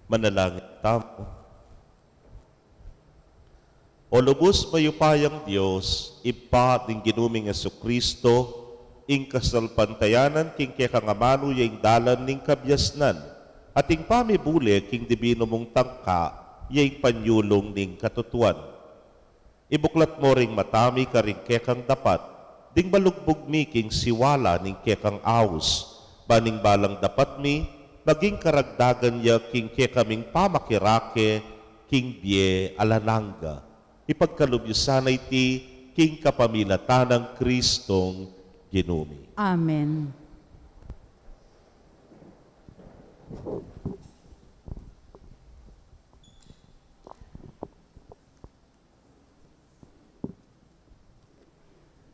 Manalangin tamo. O lubos mayupayang Diyos, ipa ating ginuming Kristo, ing kasalpantayanan king kekangamano yung dalan ning kabyasnan, ating pamibuli king dibino mong tangka, yung panyulong ning katutuan. Ibuklat mo ring matami ka ring kekang dapat, ding balugbog mi king siwala ning kekang awos, baning balang dapat mi, maging karagdagan ya king kekaming pamakirake, king bie alananga. Ipagkalubyosan iti king kapamilatan ng Kristong ginumi. Amen.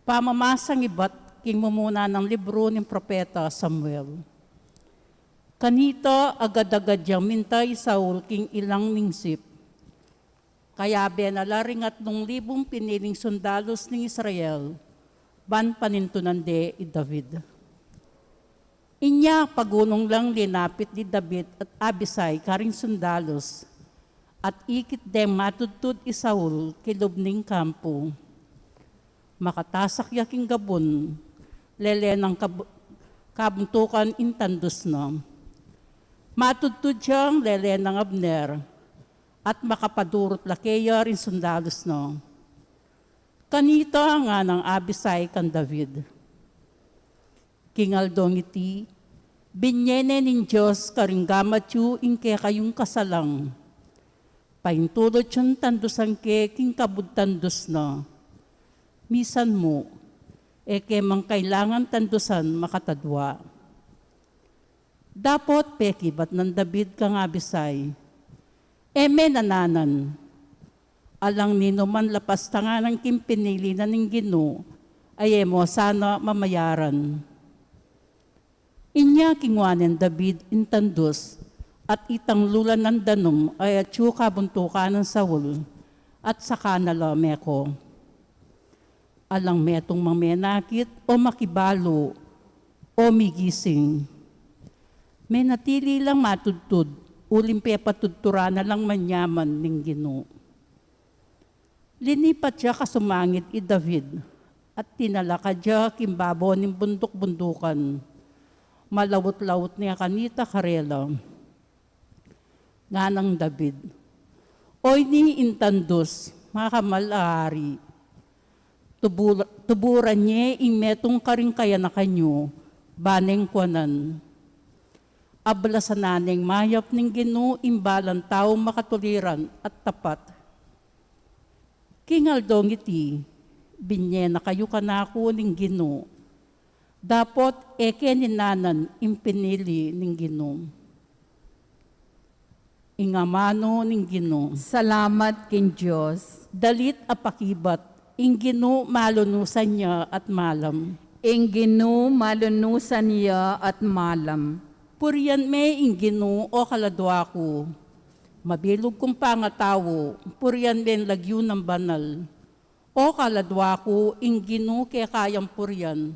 Pamamasang iba't king mumuna ng libro ng propeta Samuel. Kanita agad-agad yang mintay Saul king ilang ningsip. Kaya benalaring at 2,000 piniling sundalos ng Israel, ban panintunande i David. Inya pagunong lang linapit ni David at Abisai karing sundalos, at ikit dem matudtud i Saul kilubning kampo. Makatasak yaking gabon, lele ng kabuntukan intandos na. Matudtud siyang lele ng Abner, at makapadurot lakeya rin sundalos no. Kanita nga ng Abisai kan David. Kingaldong iti, binyene nin Diyos karinggamatyu inke kayong kasalang. Paintulot yung tandusan ke king kabudtandos na. Misan mo, eke mang kailangan tandusan makatadwa. Dapot pekibat ng David kang Abisai. Eme nananan, alang nino man lapas tangan ng kimpinili na ning Ginoo, ay mo sana mamayaran. Inya kingwanen David intandos, at itang lulan ng danom ay atyu kabuntukan ng Saul, at saka nalameko. Alang metong mamenakit o makibalo o migising. May natili lang matudtud, ulimpe patudtura na lang manyaman ning Ginoo. Linipat siya kasumangit i David, at tinalakad siya kimbabo ning bundok-bundukan. Malawot-lawot niya kanita karela. Nga ng David, oy ni intandos, makamalari. Tuburan niya imetong karing kaya na kanyo, baneng kwanan. Abla sa naneng mayap ning Ginoo imbalan tao makatuliran at tapat. Kingaldong iti, binye na kayo kanako ning Ginoo. Dapot eke ninanan impinili ning Ginoo. Ingamano ning Ginoo. Salamat kin Diyos. Dalit apakibat, ing Ginoo malunusan niya at malam. Ing Ginoo malunusan niya at malam. Purian me ing Ginoo o kaladwa ko. Mabilog kong pangatawo, purian men lagyo ng banal. O kaladwa ko, ing Ginoo kaya kayang purian.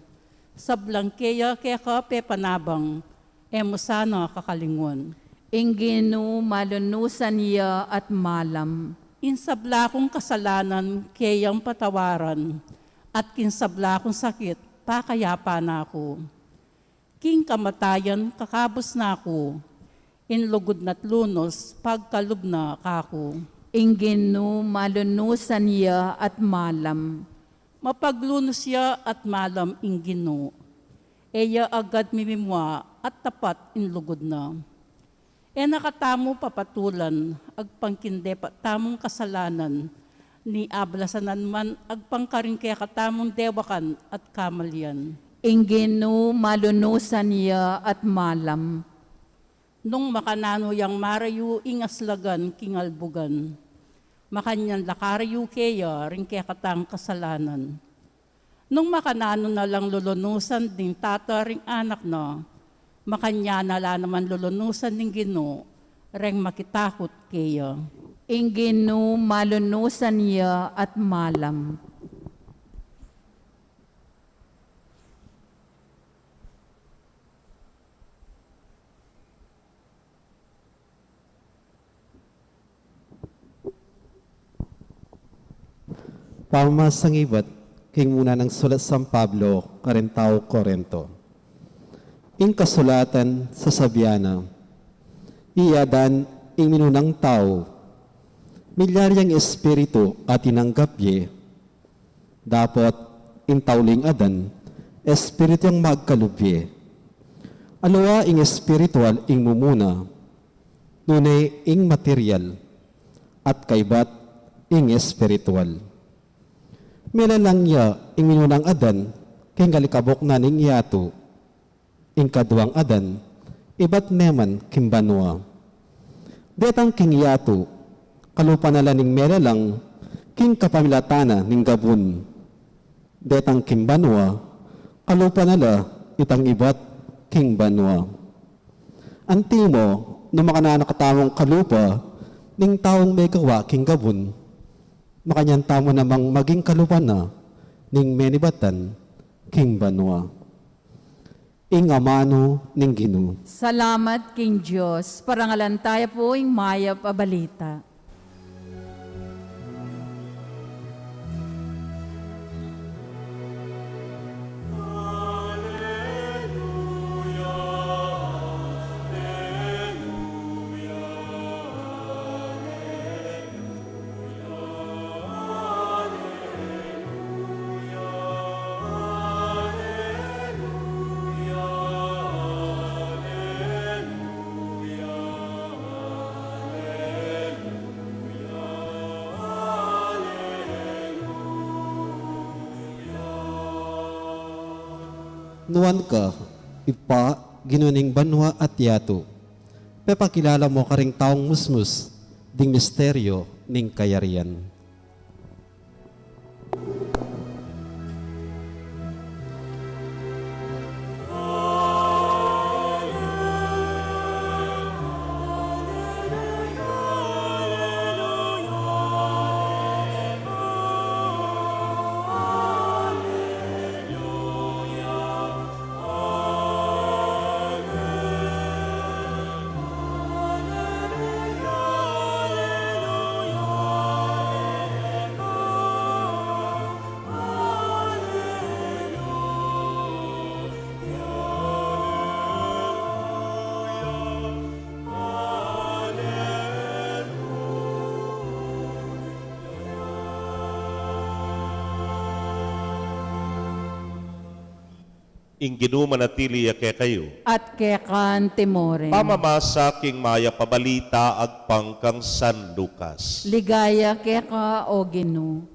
Sablang kaya ka pepanabang, emo sana kakalingon. Ing Ginoo malunusan niya at malam. Insabla kong kasalanan, kayang patawaran. At kinsabla kong sakit, pakayapa na ako. King kamatayan, kakabos na ako. Inlugod na't lunos, pagkalub na kako. Ing Ginoo malunusan niya at malam. Mapaglunos siya at malam ing Ginoo. Eya agad mimimwa at tapat inlugod na. E nakatamo papatulan, agpangkinde pa tamong kasalanan, ni ablasanan man agpangkaring kaya katamong dewakan at kamalyan. Ing Ginoo malunusan niya at malam. Nung makanano yang marayu ingaslagan kingalbugan, makanyan lakarayu kaya rin kaya katang kasalanan. Nung makanano na lang lulunusan ding tata ring anak na, makanya nala naman lulunusan ng Ginoo, ring makitakot kaya. Ing Ginoo malunusan niya at malam. Pamasangibat king muna ng sulat San Pablo, Karentao, Korento. Ing kasulatan sa Sabiana, iyadan ing minunang tao, milyaryang espiritu at tinanggapye, dapat ing tauling adan, espiritu ang magkalubye. Alwa ing espiritual ing mumuna, nunay ing material, at kaibat ing espiritual. Milalang ya ing minunang adan, king kalikabok na ning yato, ing kaduang adan, ibat neman kimbanwa. Detang king yato, kalupa na ning melalang, king kapamilatana ning gabun. Detang kimbanwa, kalupa nala itang ibat king banwa. Antimo, no makananakatamong kalupa, ning taong may gawa king gabun, makanyan tamo namang maging kalupa na, ning menibatan king banwa. Ing amano ning Ginoo. Salamat King Diyos, parangalan tayo po ing mayap a balita. Nuwan ka, ipa, ginuning banwa at yato. Pepakilala mo karing taong musmus, ding misteryo ning kayarian. Ing Ginoo manatili kay kayo. At kekan timoren. Pamamasa king maya pabalita agpang kang San Lucas. Ligaya keka o Ginoo.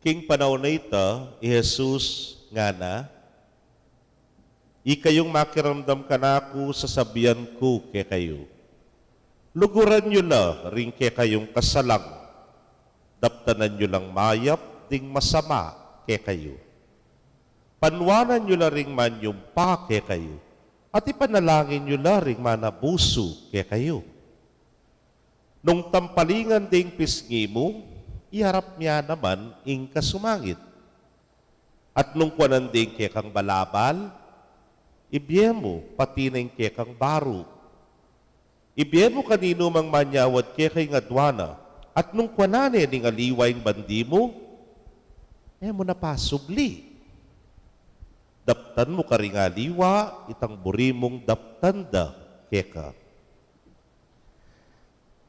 King panahon na ita, Jesus nga na, ikayong makiramdam ka na ako sa sabihan ko kay kayo. Luguran nyo na rin kay kayong kasalang, daptanan nyo lang mayap ding masama kay kayo. Panwanan nyo na rin man yung pa kay kayo, at ipanalangin nyo na rin manabuso kay kayo. Nung tampalingan ding pisngi mo, iharap niya naman ing kasumangit. At nung kwanan din kay kang balabal, ibyemo pati na ing kay kang baro. Ibyemo kanino mang manyawad kay kay ngadwana, at nung kwanane ning aliwaing bandi mo, mo na pasubli. Daptan mo ka ring aliwa, itang burimong daptanda kay ka.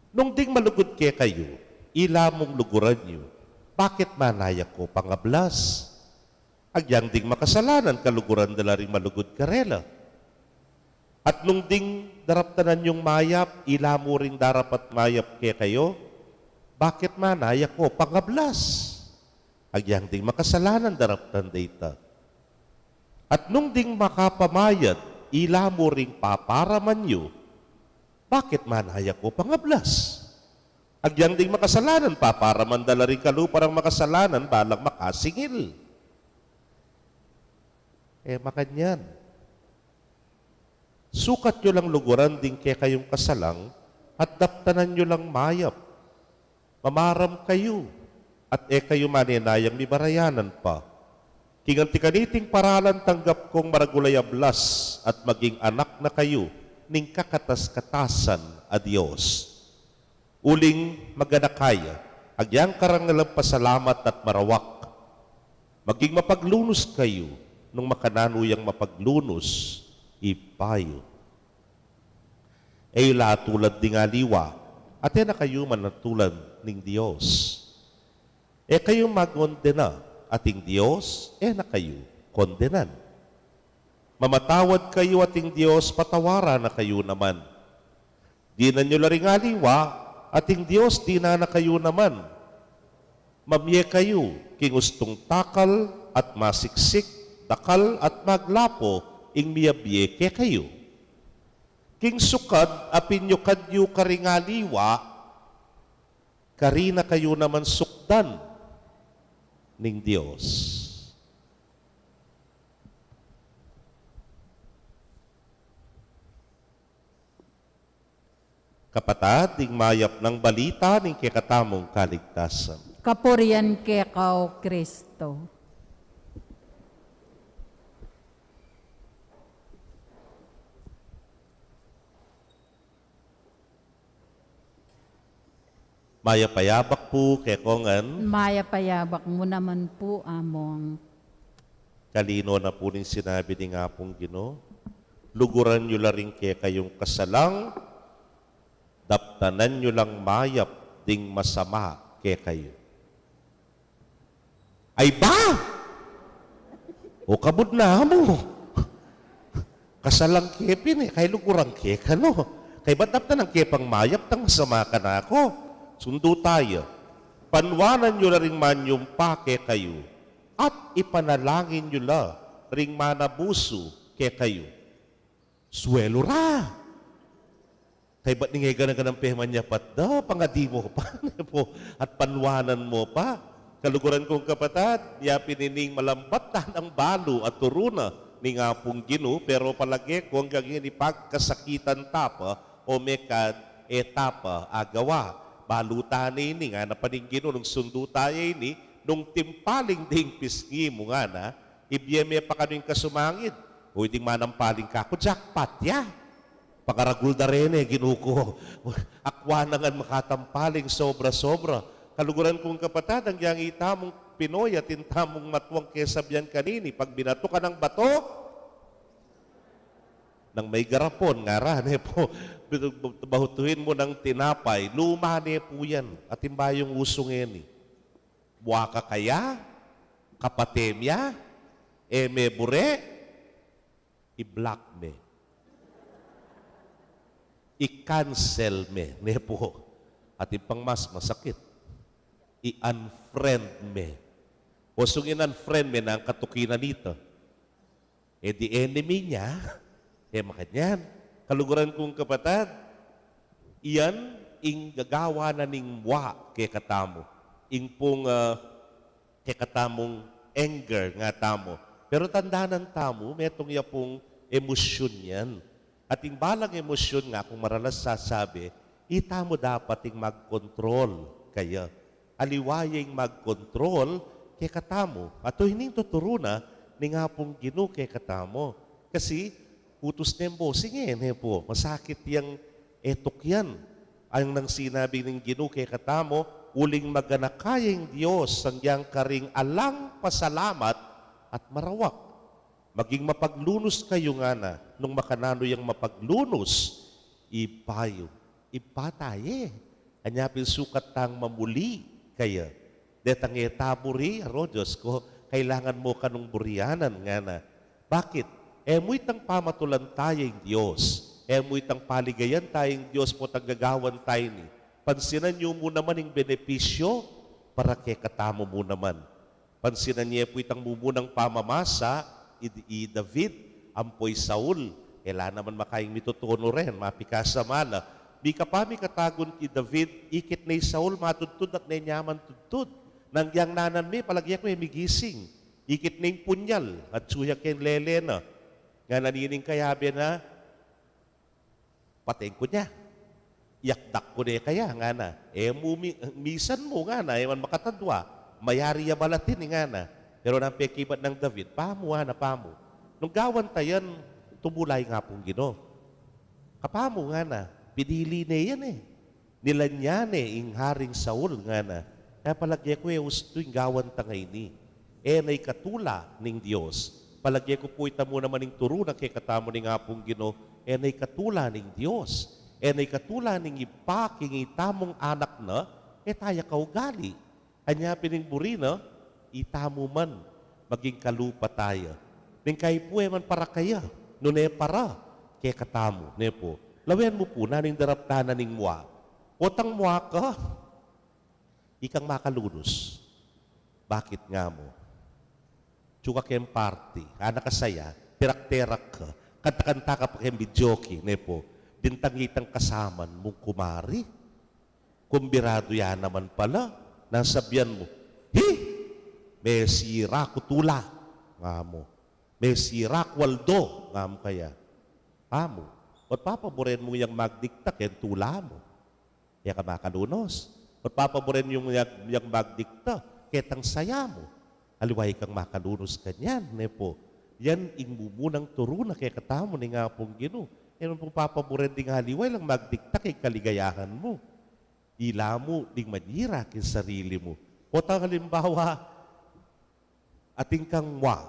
Nung ding malugod kay kayo, ilamong luguran nyo, bakit manayak ko pangablas? Agyang ding makasalanan, kaluguran dala rin malugod karela. At nung ding daraptanan yung mayap, ilamo ring darapat mayap kay kayo, bakit manayak ko pangablas? Agyang ding makasalanan, daraptan data. At nung ding makapamayad, ilamo ring paparaman nyo, bakit manayak ko pangablas? Agyang ding makasalanan, paparaman dala rin kaluparang makasalanan, balang makasingil. Makanyan. Sukat nyo lang luguran din kay kayong kasalang at daptanan nyo lang mayap. Mamaram kayo at kayo maninayang mibarayanan pa. Kinganti kaniting paralan tanggap kong maragulay ablas at maging anak na kayo ning kakatas-katasan a Diyos. Uling maganakaya, agyang karangalang pasalamat at marawak. Maging mapaglunos kayo nung makananuyang mapaglunos, ipayo. Lahat tulad ding aliwa, at na kayo manatulad ning Diyos. Kayo magkondena, ating Diyos, na kayo kondenan. Mamatawad kayo ating Diyos, patawaran na kayo naman. Di na nyo laring aliwa, ating Diyos, di na kayo naman. Mamye kayo, kingustong takal at masiksik, takal at maglapo, ing miyabye ke kayo. King sukad, apinyo kadyo karingaliwa, karina kayo naman sukdan ning Diyos. Kapatad, ding mayap ng balita ning kikatamong kaligtasan. Kapurian kekaw Kristo. Mayapayabak po kay Kongan, Maya payabak mo naman po among. kalino na po ning sinabi ni nga pong Ginoo, luguran nyo laring kay kayong kasalang, daptanan nyo lang mayap ding masama kay kayo. Ay ba? O kabud na mo. Kasalang kepin kay lugurang ke ka no. Kay ba't daptan ang kepang mayap tang masama ka na ako? Sundo tayo. Panwanan nyo na rin man yung pake kayo at ipanalangin nyo la ring manabuso ke kayo. Swelo ra. Kay ba't ningay ganang peman niya pat da, pangadi mo pa po, at panwanan mo pa. Kaluguran kong kapatad, niya pinining malambatan ang balo at turuna ni nga pong Ginoo, pero palagi kung gagawin ipagkasakitan tapa o mekad etapa agawa. Balutan ini nga na paningin nung sundo tayo ini, nung timpaling ding pisngi mo nga na, ibyeme pa kanuing kasumangid. O hindi manampaling ka ko, jackpot ya. Pakaragul da rin ginuko. Akwanangan makatampaling sobra-sobra. Kaluguran kong kapatad, ang yang itamong Pinoy at intamong matwang kesabyan kanini, pag binato ka ng bato, nang may garapon, nga rane po, bahutuhin mo ng tinapay, lumane po yan, at imbayong usungin. Buwaka kaya, kapatemya, eme bure, i-block me. I-cancel me, ne po. At ipang mas masakit, i-unfriend me. O sung in-unfriend me na ang katukinan nito, the enemy niya, makanyan. Kaluguran kong kapatad, iyan ing gagawa na ning wa kay katamo. Ing pong kay katamong anger nga tamo. Pero tandaan ng tamo, metong ya pong emosyon yan. At ing balang emosyon nga, kung maralas sasabi, itamo dapat ing mag-control kaya. Aliwayang mag-control kay katamo. At hining tuturo na ni nga pong Ginoo kay katamo. Kasi, utos nembo, sige, po, masakit yang etok yan. Ang nang sinabi ng Ginoo kay katamo, uling maganakayang Diyos ang yang karing alang pasalamat at marawak. Maging mapaglunos kayo nga na, nung makanano yung mapaglunos, ipayo, ipataye. Anyapin sukat tang mamuli kaya. Detang etaburi, aro Diyos ko, kailangan mo kanong burianan nga na. Bakit? Mo'y tang pamatulan tayong Diyos. Mo'y tang paligayan tayong Diyos po tagagawan tayo ni. Pansinan niyo mo naman yung benepisyo para kay katamo mo naman. Pansinan niya po itang mumunang pamamasa, i David, ampoy Saul. Kailan naman makayang mitutuno rin, mapikasa mala. Di ka pa mi katagon ki David, ikit na Saul, matudtud at nanyaman tudtud. Nangyang nanan mi, palagyan ko migising. Ikit ning punyal at suya ken lele na. Nga nanining kayabi na pating ko niya. Yakdak ko niya kaya nga na. Misan mo nga na, ewan makatadwa. Mayari ya balatin nga na. Pero nang pekibat ng David, pamo nga na pamo. Nung gawan tayan, tumulay nga pong Ginoo. Kapamo nga na, pinili na yan eh. Nilanyan eh, ing haring Saul nga na. Kaya palagay ko gusto yung gawan tangay ni. Na'y katula ning Diyos. Palagay ko po ita mo naman ng turo na kay katamo ni nga pong Ginoo. Na'y katula ning Diyos. Na'y katula ning ipaking itamong anak na, taya kaugali. Anya piningburi na, itamo man, maging kalupa tayo. Ning kay po man para kaya, nune para, kay katamo, ne po. Lawen mo po, naning daraptanan ning mua. Otang mua ka, ikang makalunos. Bakit nga mo? Tsuka kem party, anak kasaya, terak-terak ka, kanta-kanta ka pa kem bidyoki, ne po. Dintang-itang kasaman mong kumari. Kumbirado yan naman pala, nasabihan mo, may sira kutula, nga mo. May sira kwaldo, nga mo kaya. Amo, at papaboren mo yung magdikta, ken tula mo. Kaya ka makalunos. At papaboren yung magdikta, ketang saya mo. Aliway kang makalunos kanyan, ne po. Yan ingmumunang turo na kaya katamo ni nga pong Ginoo. Yan po papaboren ding haliway lang magdikta kay kaligayahan mo. Ila mo ding manira kay sarili mo. O halimbawa, ating kang wa,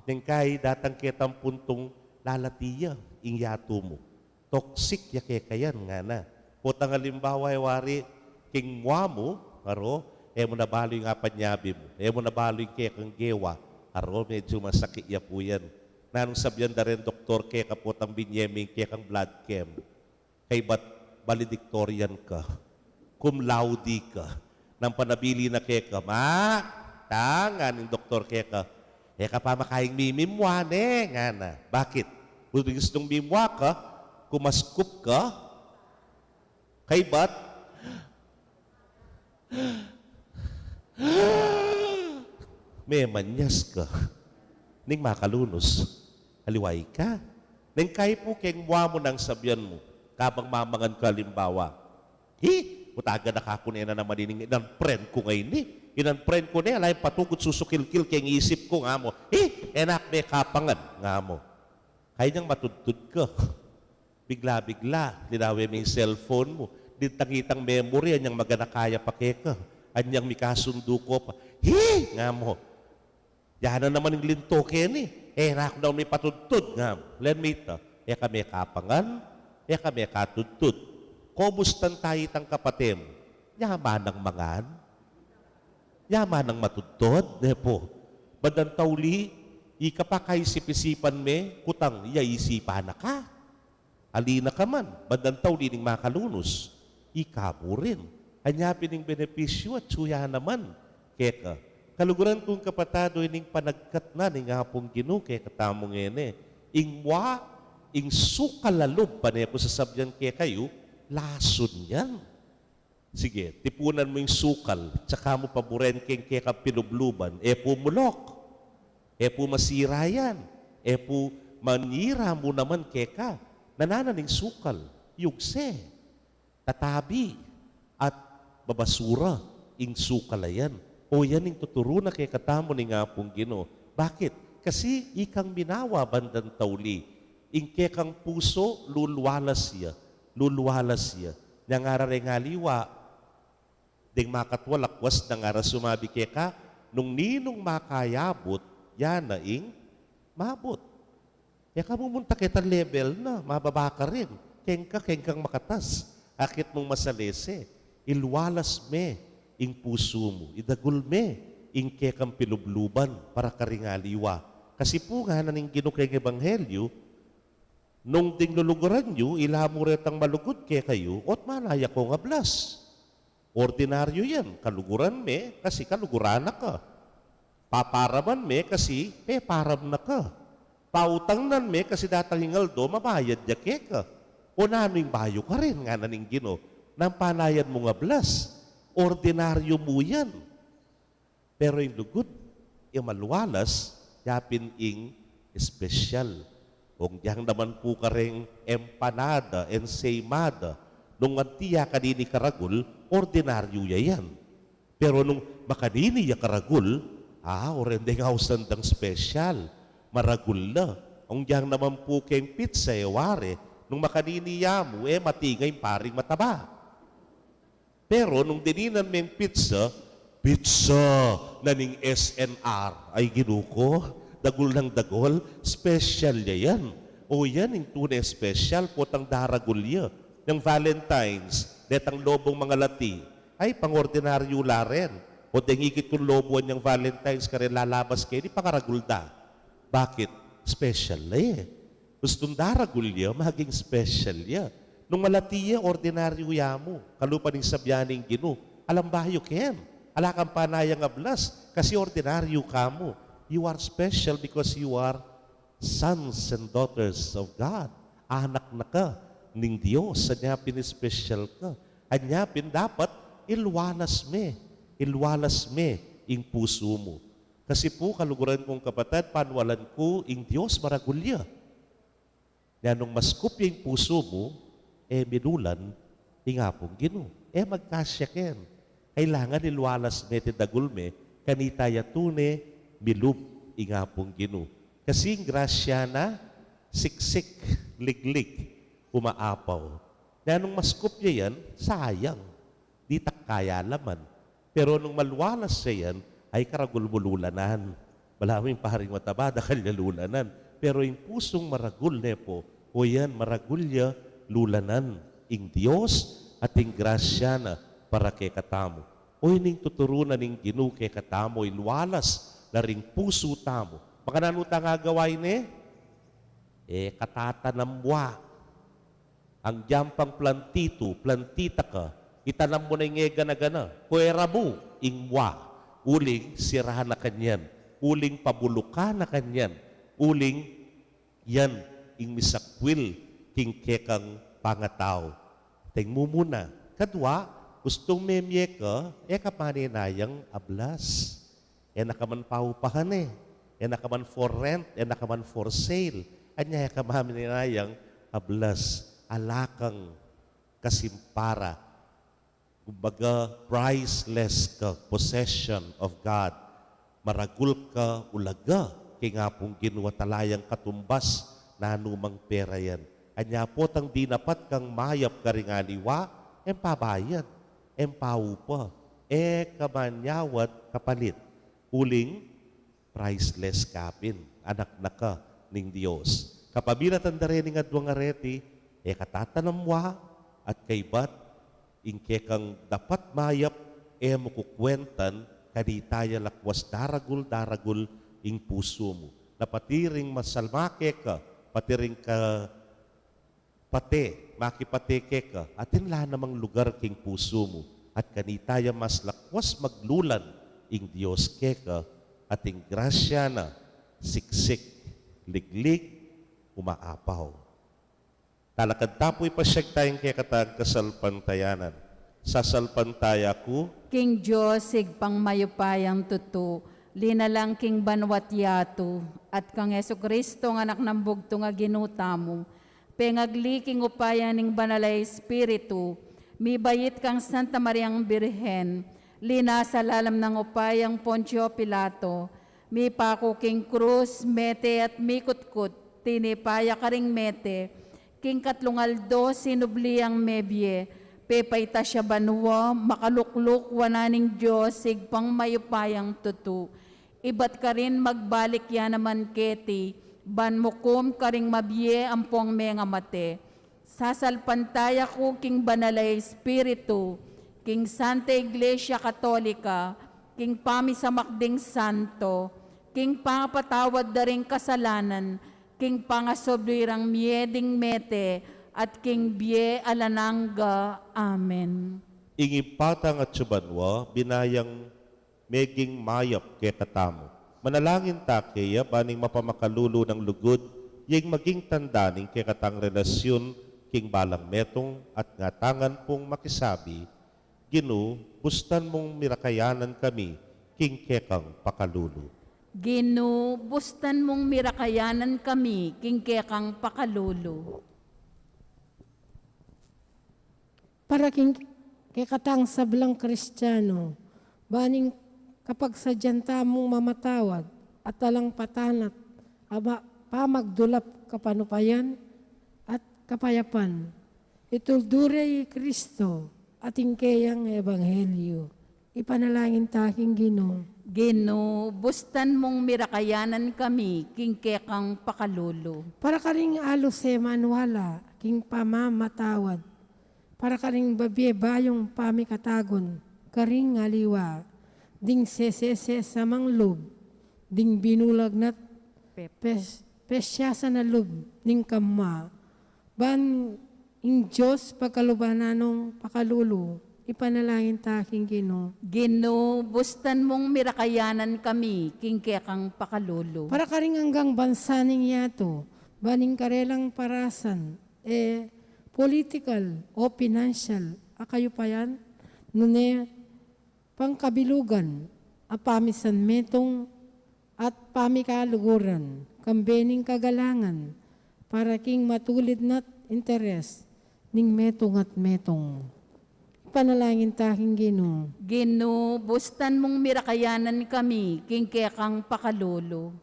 ng kay datang ketang puntong lalatiya, ing yato mo. Toxic ya kaya kayan nga na. O halimbawa, wari, king wa mo, aro, mo nabalo yung apanyabi mo. Mo nabalo yung kaya kang gewa. Aro, medyo masakit ya po yan. Nanong sabyan na rin, doktor, kaya kapotang binyeming, kaya kang blood chem. Kay ba't valedictorian ka? Cum laude ka? Nang panabili na kaya ka, tangan ng doktor kaya ka, ka pa makaing mimimwa, nga na. Bakit? Kung gustong mimwa ka, kumaskup ka, kay ba't? May manyas ka. Ning makalunos, haliway ka. Ning kay po keng muwa mo nang sabyan mo, kabang mamangan ka limbawa. Utaga na kako na naman ining inan friend ko ngayon ni. Inan friend ko na, alay patugod susukil-kil keng isip ko nga mo. Enak may kapangan nga mo. Kaya niyang matudtud ka. Bigla-bigla, linawi mo yung cellphone mo. Dintang-itang memory, anyang maganakaya pa keka. Anyang mikasundo ko pa. Nga mo. Yan na naman yung linto ken nak daw may patudtud nga. Lenmita, kami kapangan, kami katudtud. Kobustan tayo itang kapatim. Yaman ang mangan. Yaman ang matudtod. Nepo. Badan tauli, ikapakay sipisipan me, kutang yaisipan na ka. Alina ka man, badan tauli ning makalunos. Ikamu rin. Hanyapin ng benepisyo at suya naman. Keka. Kaluguran kong kapatado ining panagkat na ning hapong Ginoo kay katamong ene. Ingwa, ing sukalalob pa niya po sa sabyan kaya kayo, lason yan. Sige, tipunan mo yung sukal, tsaka mo paboren keng kaya ka pinubluban, po mulok, po masira yan, po manira mo naman kaya ka, nanananing sukal, yugse, tatabi, at babasura, ing sukalayan. O yan yung tuturo na kay katamo ni nga pong Ginoo. Bakit? Kasi ikang minawa bandan tauli. Ing kang puso, lulwalas siya. Lulwalas siya. Nangara rin ngaliwa. Ding makatwalakwas, nangara sumabi kay ka, nung ninong makayabot, yan na ing mabot. Kaya ka mumunta kita level na, mababa ka rin. Keng kang makatas. Akit mong masalese. Ilwalas me. Ing puso mo, idagul me, ing kekang pinubluban para karingaliwa. Kasi po nga naning ginukeng ebanghelyo, nung ding luluguran nyo, ilamo retang malugod kaya kayo, ot malaya ko nga blas. Ordinaryo yan, kaluguran me, kasi kaluguran na ka. Paparaman me, kasi param na ka. Pautang nan me, kasi datang hingaldo, mabayad ya keka. O naning bayo ka rin nga naning Ginoo, nang panayan mo nga blas. Ordinaryo mo yan. Pero yung lugod, maluwalas, yapin ing espesyal. Kung diyang naman po ka rin empanada, ensaymada, nung antiya kanini karagul, ordinaryo yan. Pero nung makanini ya karagul, orende nga usandang special, maragul na. Kung diyang naman po kayong pizza, ware, nung makanini ya mo, matingay paring mataba. Pero nung dininan mo yung pizza na ning SNR, ay ginuko, dagol ng dagol, special niya yan. O yan, yung tunay special, potang daragol niya. Ng Valentine's, detang lobong mga lati, ay pang-ordinaryo la rin. O dengikit kung lobuan niyang Valentine's ka rin lalabas kayo, di pangaragul da. Bakit? Special na eh. Gustong daragul niya, maging special niya. Nung malati niya, ordinaryo ya mo. Kalupan ng sabyaning ginu. Alam ba you can? Ala kang panayang ablas, kasi ordinaryo ka mo. You are special because you are sons and daughters of God. Anak na ka ng Diyos. Anyapin special ka. Anyapin dapat ilwalas me ing puso mo. Kasi po, kaluguran kong kapatid, panwalan ko ing Diyos maragulya. Yan nung maskupya ing puso mo, minulan, ingapong gino. Magkasya ken. Kailangan ilwalas me, tidagul me, kanitaya tune, milub, ingapong gino. Kasi grasya na, siksik, liglig, umaapaw. Na nung maskupya yan, sayang. Di kaya laman. Pero nung malwalas siya yan, ay karagul-mululanan. Malaming paring matabada kalyalulanan. Pero yung pusong maragul nepo, o yan, maragulya, lulanan. Ing Diyos at ing grasya na para kay katamo. O ining tuturunan ing ginu kay katamo, ilwalas na ring puso tamo. Makanan nga gawain katatanamwa. Ang jampang plantita ka, itanam mo na yung gana-gana. Kuwera mo, ingwa. Uling sirahan na kanyan. Uling pabuluka na kanyan. Uling yan, ing misakwil, king kekang pangataw. Ting mo muna. Kadwa, gustong memye ka, kapaninayang ablas. Nakaman paupahan nakaman for rent, nakaman for sale. Anya kamaminayang ablas, alakang kasimpara. Kumbaga, priceless ka, possession of God. Maragul ka, ulaga, kaya nga pong ginuwatalayang katumbas na anumang pera yan. Anya po tang dinapat kang mayap ka rin aliwa, pabayad, paupa, kamanyawat kapalit. Uling, priceless kapin, anak na ka ning Diyos. Kapabiratan da rin nga duwang areti, katatanamwa at kaybat, ingke kang dapat mayap, mukukwentan, kanitaya lakwas daragul ing puso mo. Na patiring masalmake ka, patiring ka, makipateke ka, atin la namang lugar king puso mo. At kanitaya mas lakwas maglulan, ing Diyos keka at ing grasya na siksik, liglig, umaapaw. Talakad tapoy pasyag tayong kekatag kasalpantayanan. Sasalpantaya ko, King Diyos, pang mayupayang tuto, linalang king banwat yato, at kang Kristo nga anak ng bugto nga ginutamo, pengagli king upaya ning banalay Espiritu, mibayit kang Santa Mariang Birhen, lina sa lalam ng upayang Poncio Pilato, mi pako king krus, mete at mikutkut, tinipaya karing mete, king katlungaldo sinubliang mebye, pepayta siya banwa, makalukluk wananing Diyos, sigpang mayupayang tutu. Ibat ka rin magbalik yan naman keti, banmukum karing mabye ampong menga mate. Sasalpantaya ko king banalay Espiritu, king Santa Iglesia Katolika, king pamisamakding santo, king pangapatawad da ring kasalanan, king pangasoblirang mieding mete, at king bie alanangga. Amen. ingipatang at subanwa, binayang meging mayap kay katamo. Manalangin ta kaya baning mapamakalulo ng lugod, yung maging tandaning kay katang relasyon king balang metong at ngatangan pong makisabi, Ginu, bustan mong mirakayanan kami, king kekang pakalulo. Gino, bustan mong mirakayanan kami, kingkekang pakalolo. Para kikatang sablang Kristiyano, baning kapag sadyan tamong mamatawad at talang patanat, aba pamagdulap kapanupayan at kapayapan. Ituldure Kristo ating kayang ebanghelyo. Ipanalangin taking Ginoo. Gino, bustan mong mirakayanan kami, kingkekang pakalolo. Para karing alo se manuala, king pamamatawad. Para karing babye bayong pamikatagon, karing aliwa, ding sesese sa manglub, ding binulag nat pesya sa nalub, ning kama. Ban ing Diyos pagkalubananong pakalulo, ipanalangin taking Ginoo. Gino, bustan mong mirakayanan kami, kingkekang pakalolo. Para karing hanggang bansaning yato, baning karelang parasan, political o financial, akayo pa yan, nune pangkabilugan, apamisan metong at pamikaluguran, kambening kagalangan, para king matulid nat interes, ning metong at metong. Panalangin taking Ginoo. Gino, bustan mong mirakayanan kami, kingkekang pakalolo.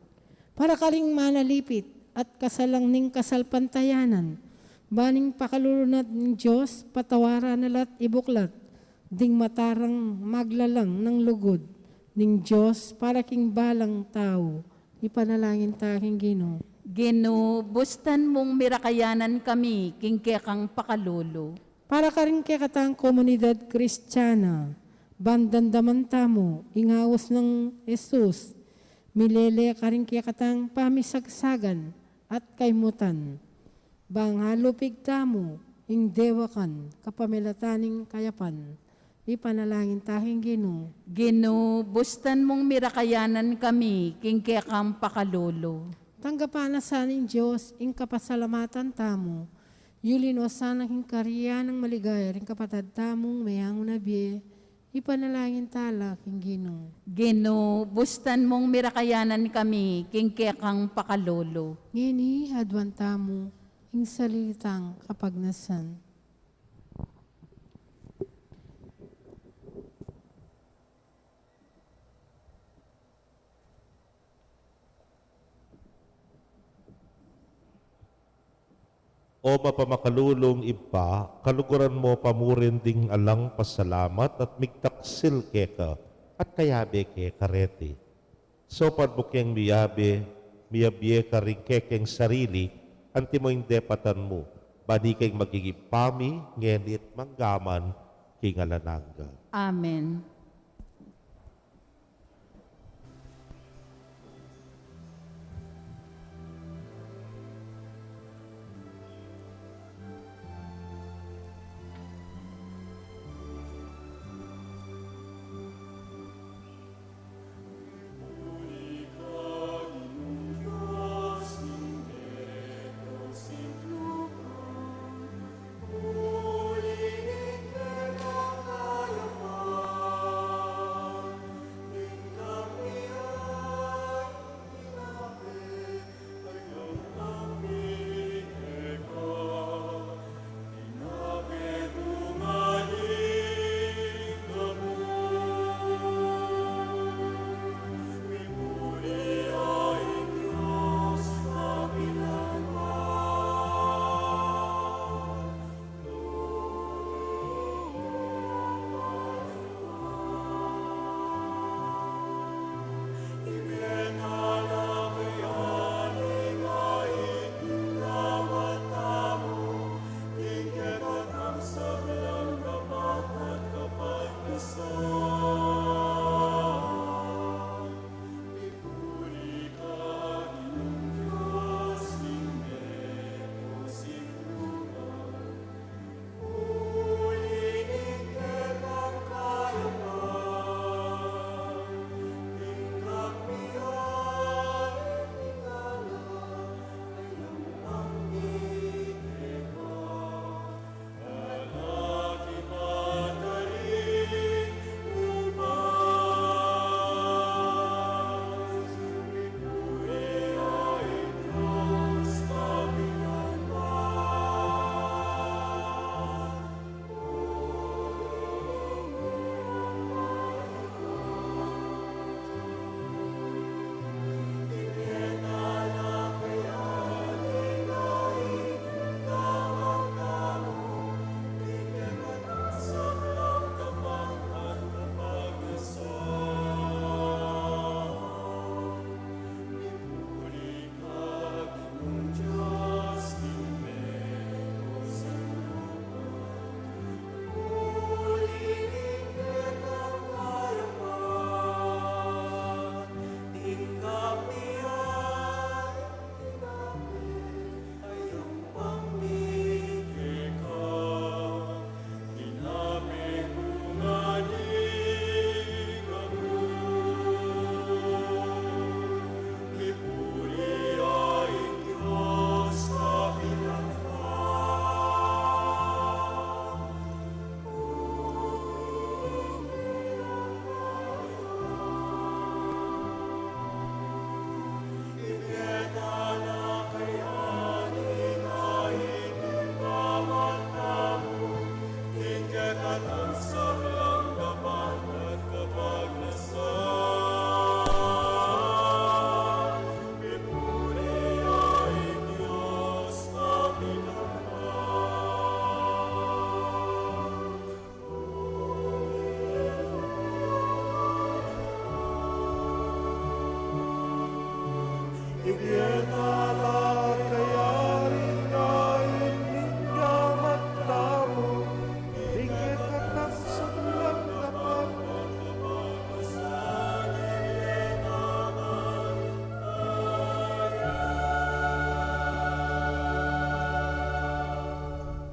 Para karing manalipit at kasalang ning kasalpantayanan, baning pakalulunat ng Diyos, patawaran nalat ibuklat, ding matarang maglalang ng lugod, ning Diyos para king balang tao, ipanalangin taking Ginoo. Gino, bustan mong mirakayanan kami, kingkekang pakalolo. Para karing kekatang komunidad Kristiyana, bandandaman tamo, ingawos ng Jesus, milele karing kekatang pamisagsagan at kaimutan. Banghalupig tamo, ing dewakan, kapamilataning kayapan, ipanalangin taking Ginoo. Gino, bustan mong mirakayanan kami, kingkekang pakalolo. Tanggapan na saning Diyos, ing kapasalamatan tamo, yulin o sana king karya ng maligaya, ring kapatad tamong mayang nabiye, ipanalangin tala king Ginoo. Gino, bustan mong mirakayanan kami, kingkekang pakalolo. Ngini hadwan tamo, ing salitang kapagnasan. O mapamakalulong iba, kaluguran mo pamurin ding alang pasalamat at migtaksil keka at kayabe ke karete. So padbukyang miyabye ka rin kekeng sarili, anti mo indepatan mo, badi kayong magigipami, ngenit manggaman, kingalananga. Amen.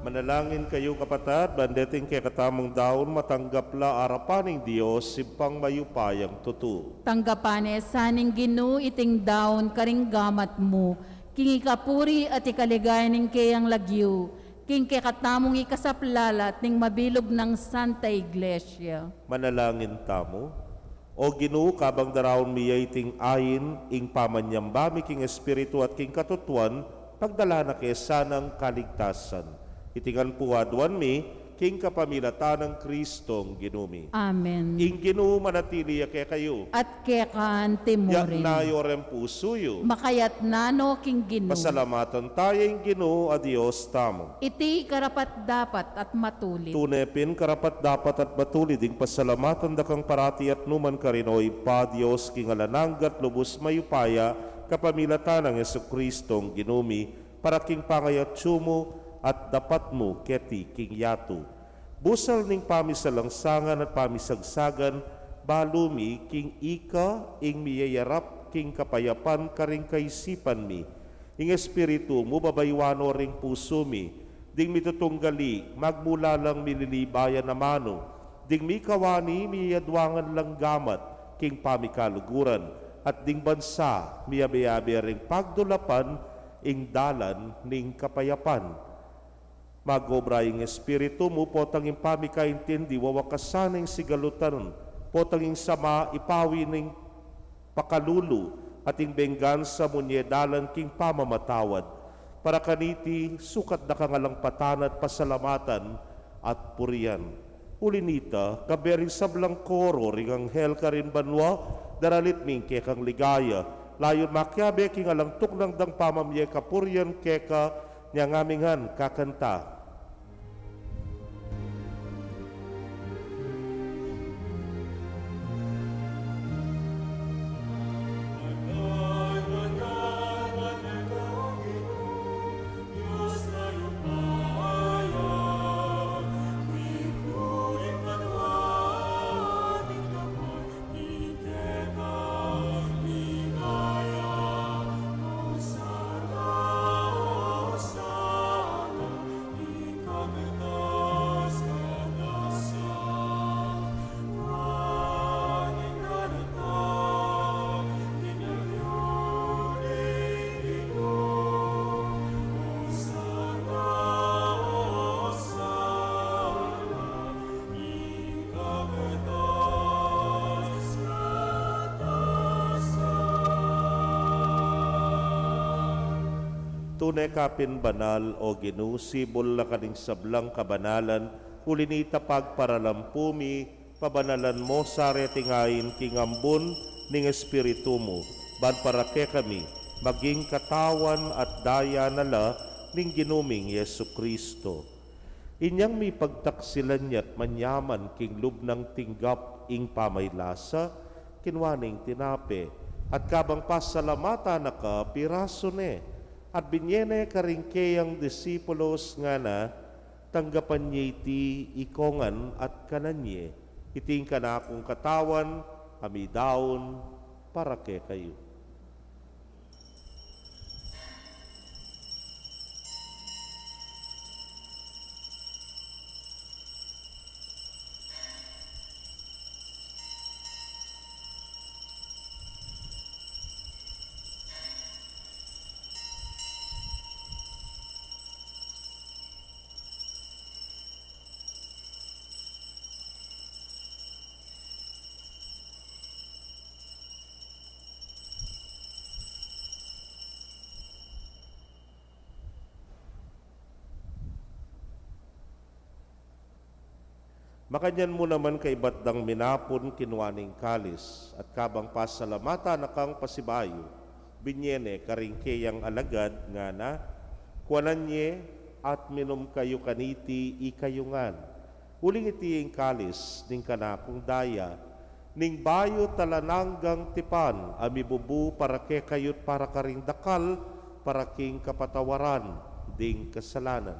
Manalangin kayo kapatid, bandeting kay katamong daon, matanggapla arapaning Diyos, sipang mayupayang tutu. Tanggapane saning Ginoo iting daon karing gamat mo, king ikapuri at ikaligay ning kayang lagyo, king katamong ikasaplalat ning mabilog ng Santa Iglesia. Manalangin tamo. O Ginoo, kabang darawon miyay ting ayin, ing pamanyambami king espiritu at king katutuan, pagdala na kay sanang kaligtasan. Itingan puwadwan mi, king kapamilatan ng Kristong Ginumi. Amen. Ing Ginoo manatili kay kayo. At kekaan Ya timurin. nayorem pusuyo. Makayat nano king Ginoo. Pasalamatan tayong Ginoo a Dios tamo. Iti karapat dapat at matulit. Tunepin karapat dapat at batuli ding pasalamatan dakang parati at numan karinoy pa Dios king alananggat lubos mayupaya kapamilatan ng Jesukristong Ginumi para king pangayat sumo at dapat mo keti king yatu. Busal ning pamisalangsangan at pamisagsagan, balumi king ika ing miyayarap king kapayapan karing kaisipan mi. Ing espiritu mo babaywano ring puso mi, ding mitutunggali magmula lang mililibayan na mano, ding mikawani miyadwangan lang gamat king pamikaluguran, at ding bansa miyabiyabi ring pagdulapan ing dalan ning kapayapan. Magobra ing espiritu mo, potang ing pamikaintindi, wawakasan ing sigalutan, potang ing sama, ipawi ning pakalulu, at ing benggansa munyedalan king pamamatawad, para kaniti sukat na kangalang patanat pasalamatan at purian. Ulinita, kabering sablang koro, ring anghel ka rin banwa, daralit ming kekang ligaya, layon makyabe king alang tuknang dang pamamye kapurian keka, niya ngamingan kakanta. Tunay kapin banal o ginusibol na kaning sablang kabanalan, ulinita pagparalampumi, pabanalan mo sa retingayin kingambon ning espiritu mo, ban para ke kami, maging katawan at daya nala ning ginuming Yesu Kristo. Inyang mi pagtaksilan niya't manyaman king lubnang tinggap ing pamaylasa, kinwaning tinape, at kabang pasalamata na ka piraso ne, at binyene karingkeyang disipulos nga na, tanggapan niya iti ikongan at kananye, iting kanakong katawan, amidaon, para ke kayo. Makanyan mo naman kay batdang minapon kinwaning kalis, at kabang pasalamata na kang pasibayo, binyene karingkeyang alagad nga na, kuananye at minom kayo kaniti ikayungan. Uling itiing kalis ning kanakong daya, ning bayo talananggang tipan, amibubu para ke kayot para karing dakal, para king kapatawaran, ding kasalanan.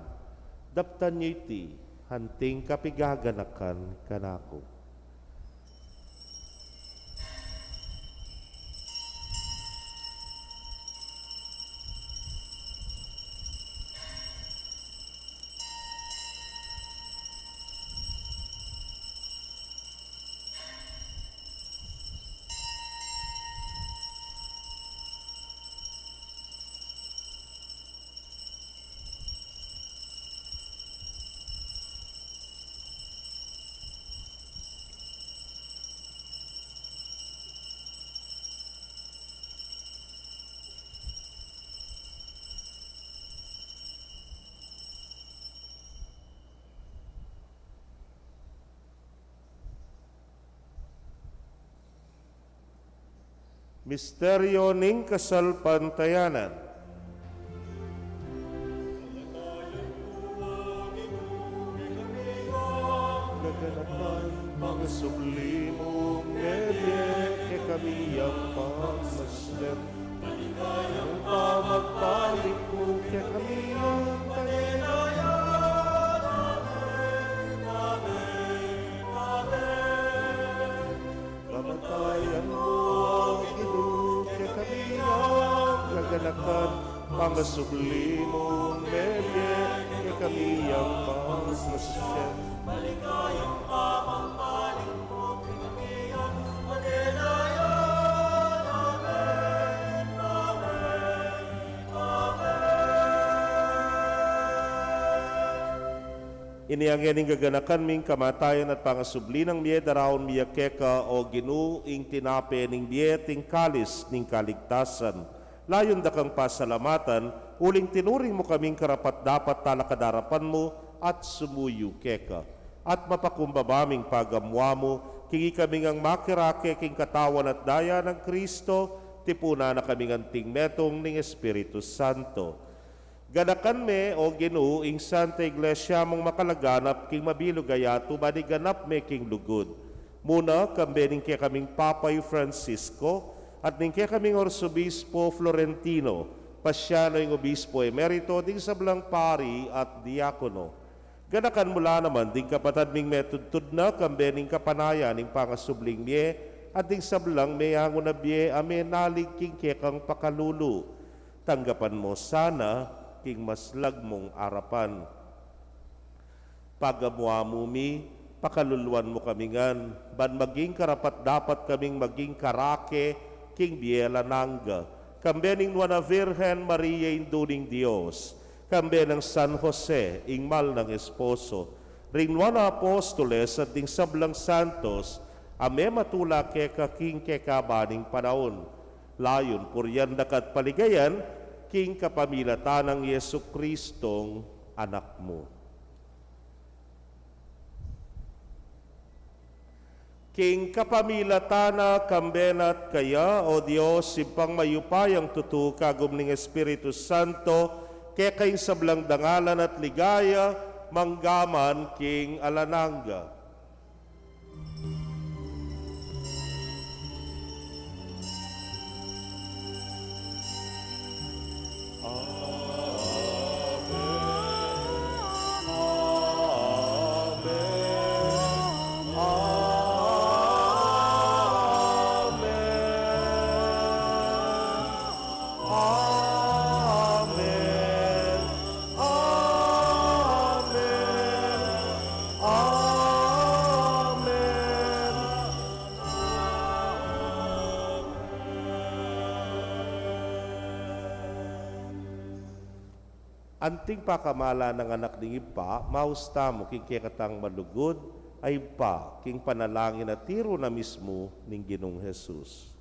Daptan niyo iti, hanting kapigaganakan kanako. Misteryo ning kasalpantayanan. Gaganapan mga sublimong nebye, ke kami ang pagmasdan. Ang pamagbalik mo, ke kami ang Panginoon. Kamatayan mo ang Ginoo, ke kami ang gaganakan, mga sublimong nebye, ke kami ang pagmasdan. Iniangyan ing gaganakan ming kamatayan at pangasubli ng miye daraon miya keka o Ginoo ing tinape ning miye ting kalis ning kaligtasan. Layon da kang pasalamatan, uling tinuring mo kaming karapat dapat talakadarapan mo at sumuyo keka. At mapakumbabaming pagamwa mo, kingi kaming ang makirake king katawan at daya ng Kristo, tipuna na kaming anting metong ning Espiritu Santo. Ganakan me o Ginoo ing Santa Iglesia mong makalaganap king mabilugayato baniganap me king lugod. Muna kambening kaya kaming Papay Francisco at ning kaya kaming Orsobispo Florentino, pasyano ing Obispo Emerito ding sablang pari at diakono. Ganakan mula naman ding kapatad ming metudtud na kambening kapanaya ning pangasubling miye at ding sablang meyango na biye ame nalig king kekang pakalulu. Tanggapan mo sana king maslag mong arapan. Pagamwa mo mi, pakaluluan mo kamingan, ban maging karapat dapat kaming maging karake, king biela nangga, kambe ning Nuana Virgen Maria induning Dios, kambe ng San Jose, ingmal ng esposo, ring Nuana Apostoles at ding sablang santos, ame matula keka king kekabaning panahon, layon puryan dakat paligayan, king kapamilatan ng Yesu Kristong anak mo. King kapamilatana kambenat kaya o Diyos simpang mayupayang tutu kagum ning Espiritu Santo kaya kayong sablang dangalan at ligaya manggaman king alananga. Anting pakamala ng anak ng ipa, mausta mo king kekatang malugod, ay pa king panalangin at tiro na mismo ning Ginong Jesus.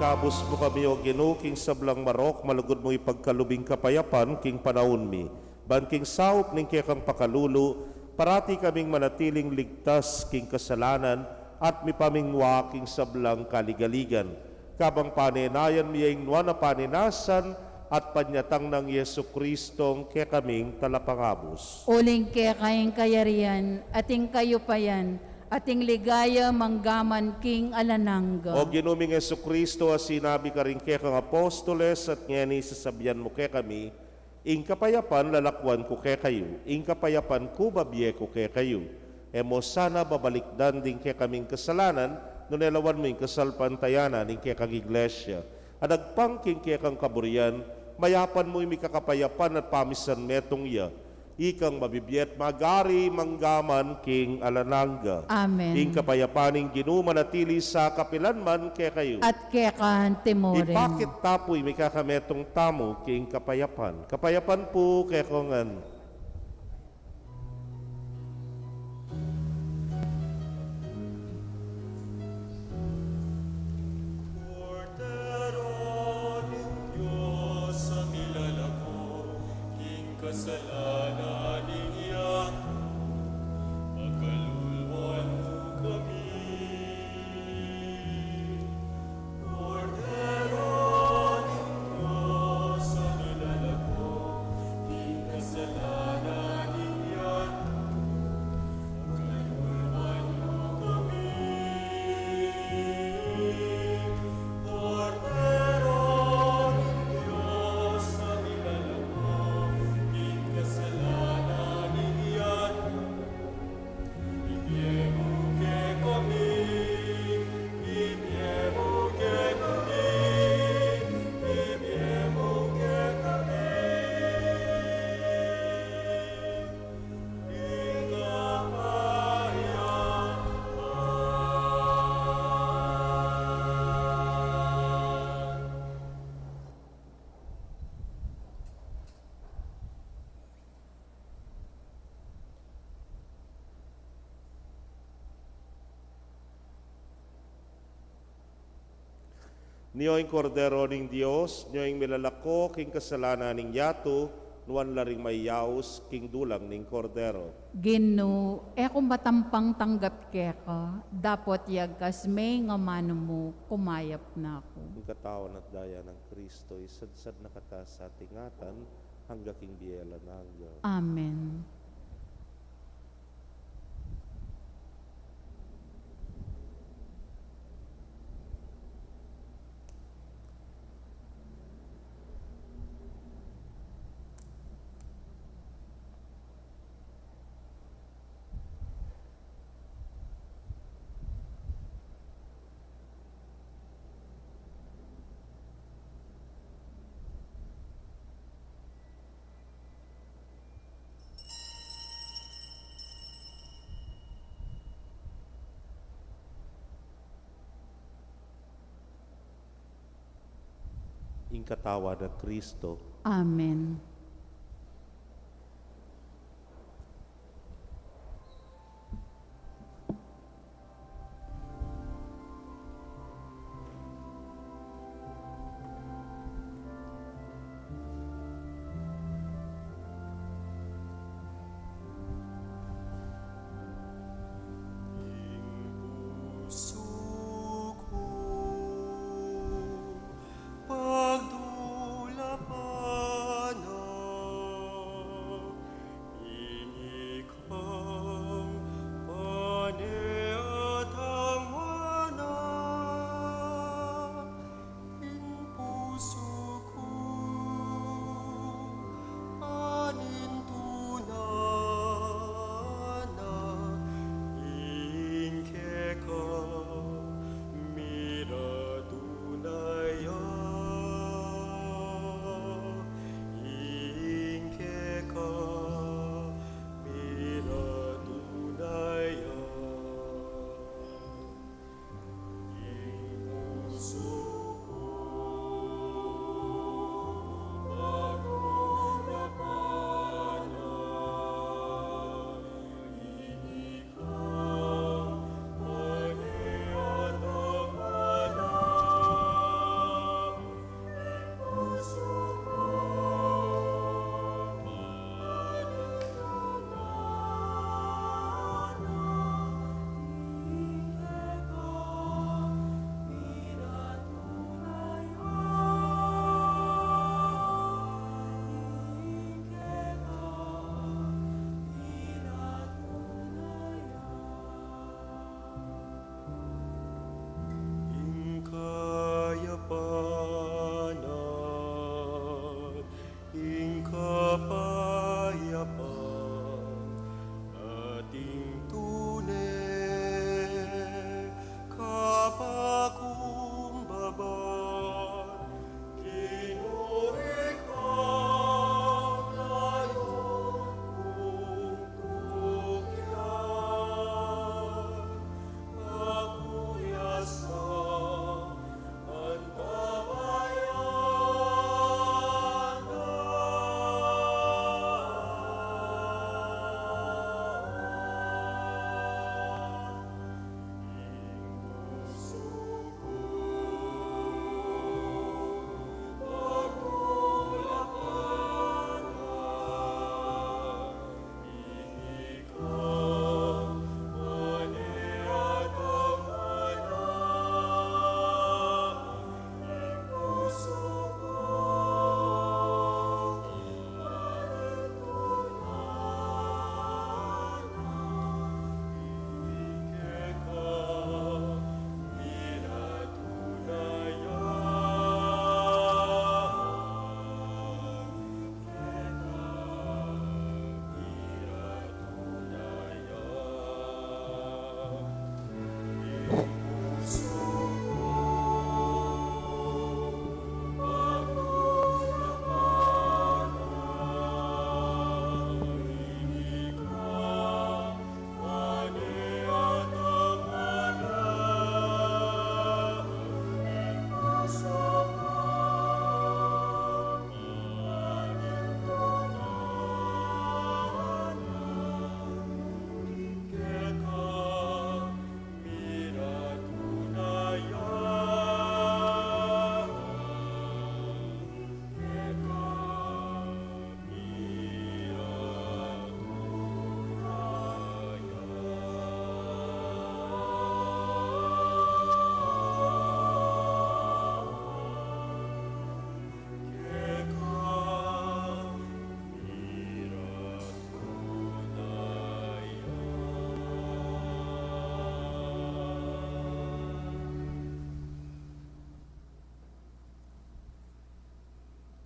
Ikabos mo kami o Ginoo king sablang marok, malugod mo ipagkalubing kapayapan king panahon mi. Ban king saup ning kekang pakalulu, parati kaming manatiling ligtas king kasalanan at mipamingwa king sablang kaligaligan. Kabang panenayan miyaing nuwa na paninasan at panyatang ng Yesu Kristong kekaming talapangabos. Uling kaya kayang kayarian, ating kayo pa yan, ating ligaya manggaman king alanangga. O ginuming Yesu Kristo, sinabi ka rin kekang apostoles at ngeni sasabihan mo kekami, ing kapayapan lalakwan ko kayo, ing kapayapan ko babye ko kayo. Emo sana babalikdan din kekaming kasalanan, nunelawan mo yung kasalpantayanan ing kekang iglesia. Adagpangking kekang kaburian, mayapan mo yung mikakapayapan at pamisan metong iya. Ikang mabibiyet magari manggaman king alanangga. Amen. Ing kapayapaning Ginoo manatili sa kapilanman kay kayo. At kekan timorin. Ipakit tapoy may kakametong tamo king kapayapan. Kapayapan po kay kongan. Kasalanan niya, pagkaluluan mo kami. Kordero ng Diyos, ang ilalako, king kasalanan niya, pagkaluluan mo kami. Kordero ng Diyos, ang ilalako, kasalanan niyan, ibiemuke kami, ibiemuke kami, ibiemuke kami. Niyoing kordero ning Dios, niyoing milalako king kasalanan ning yato, nuwan laring may yaos king dulang ning kordero. Gino, kung batampang tanggap keka, dapat yagas may nga mano mo, kumayap na ako. Ang katawan at daya ng Kristo, isadsad na kata sa tingatan, hangga king biyela nangga. Amen. Ing katawan ng Kristo, Amen. Pagdulapan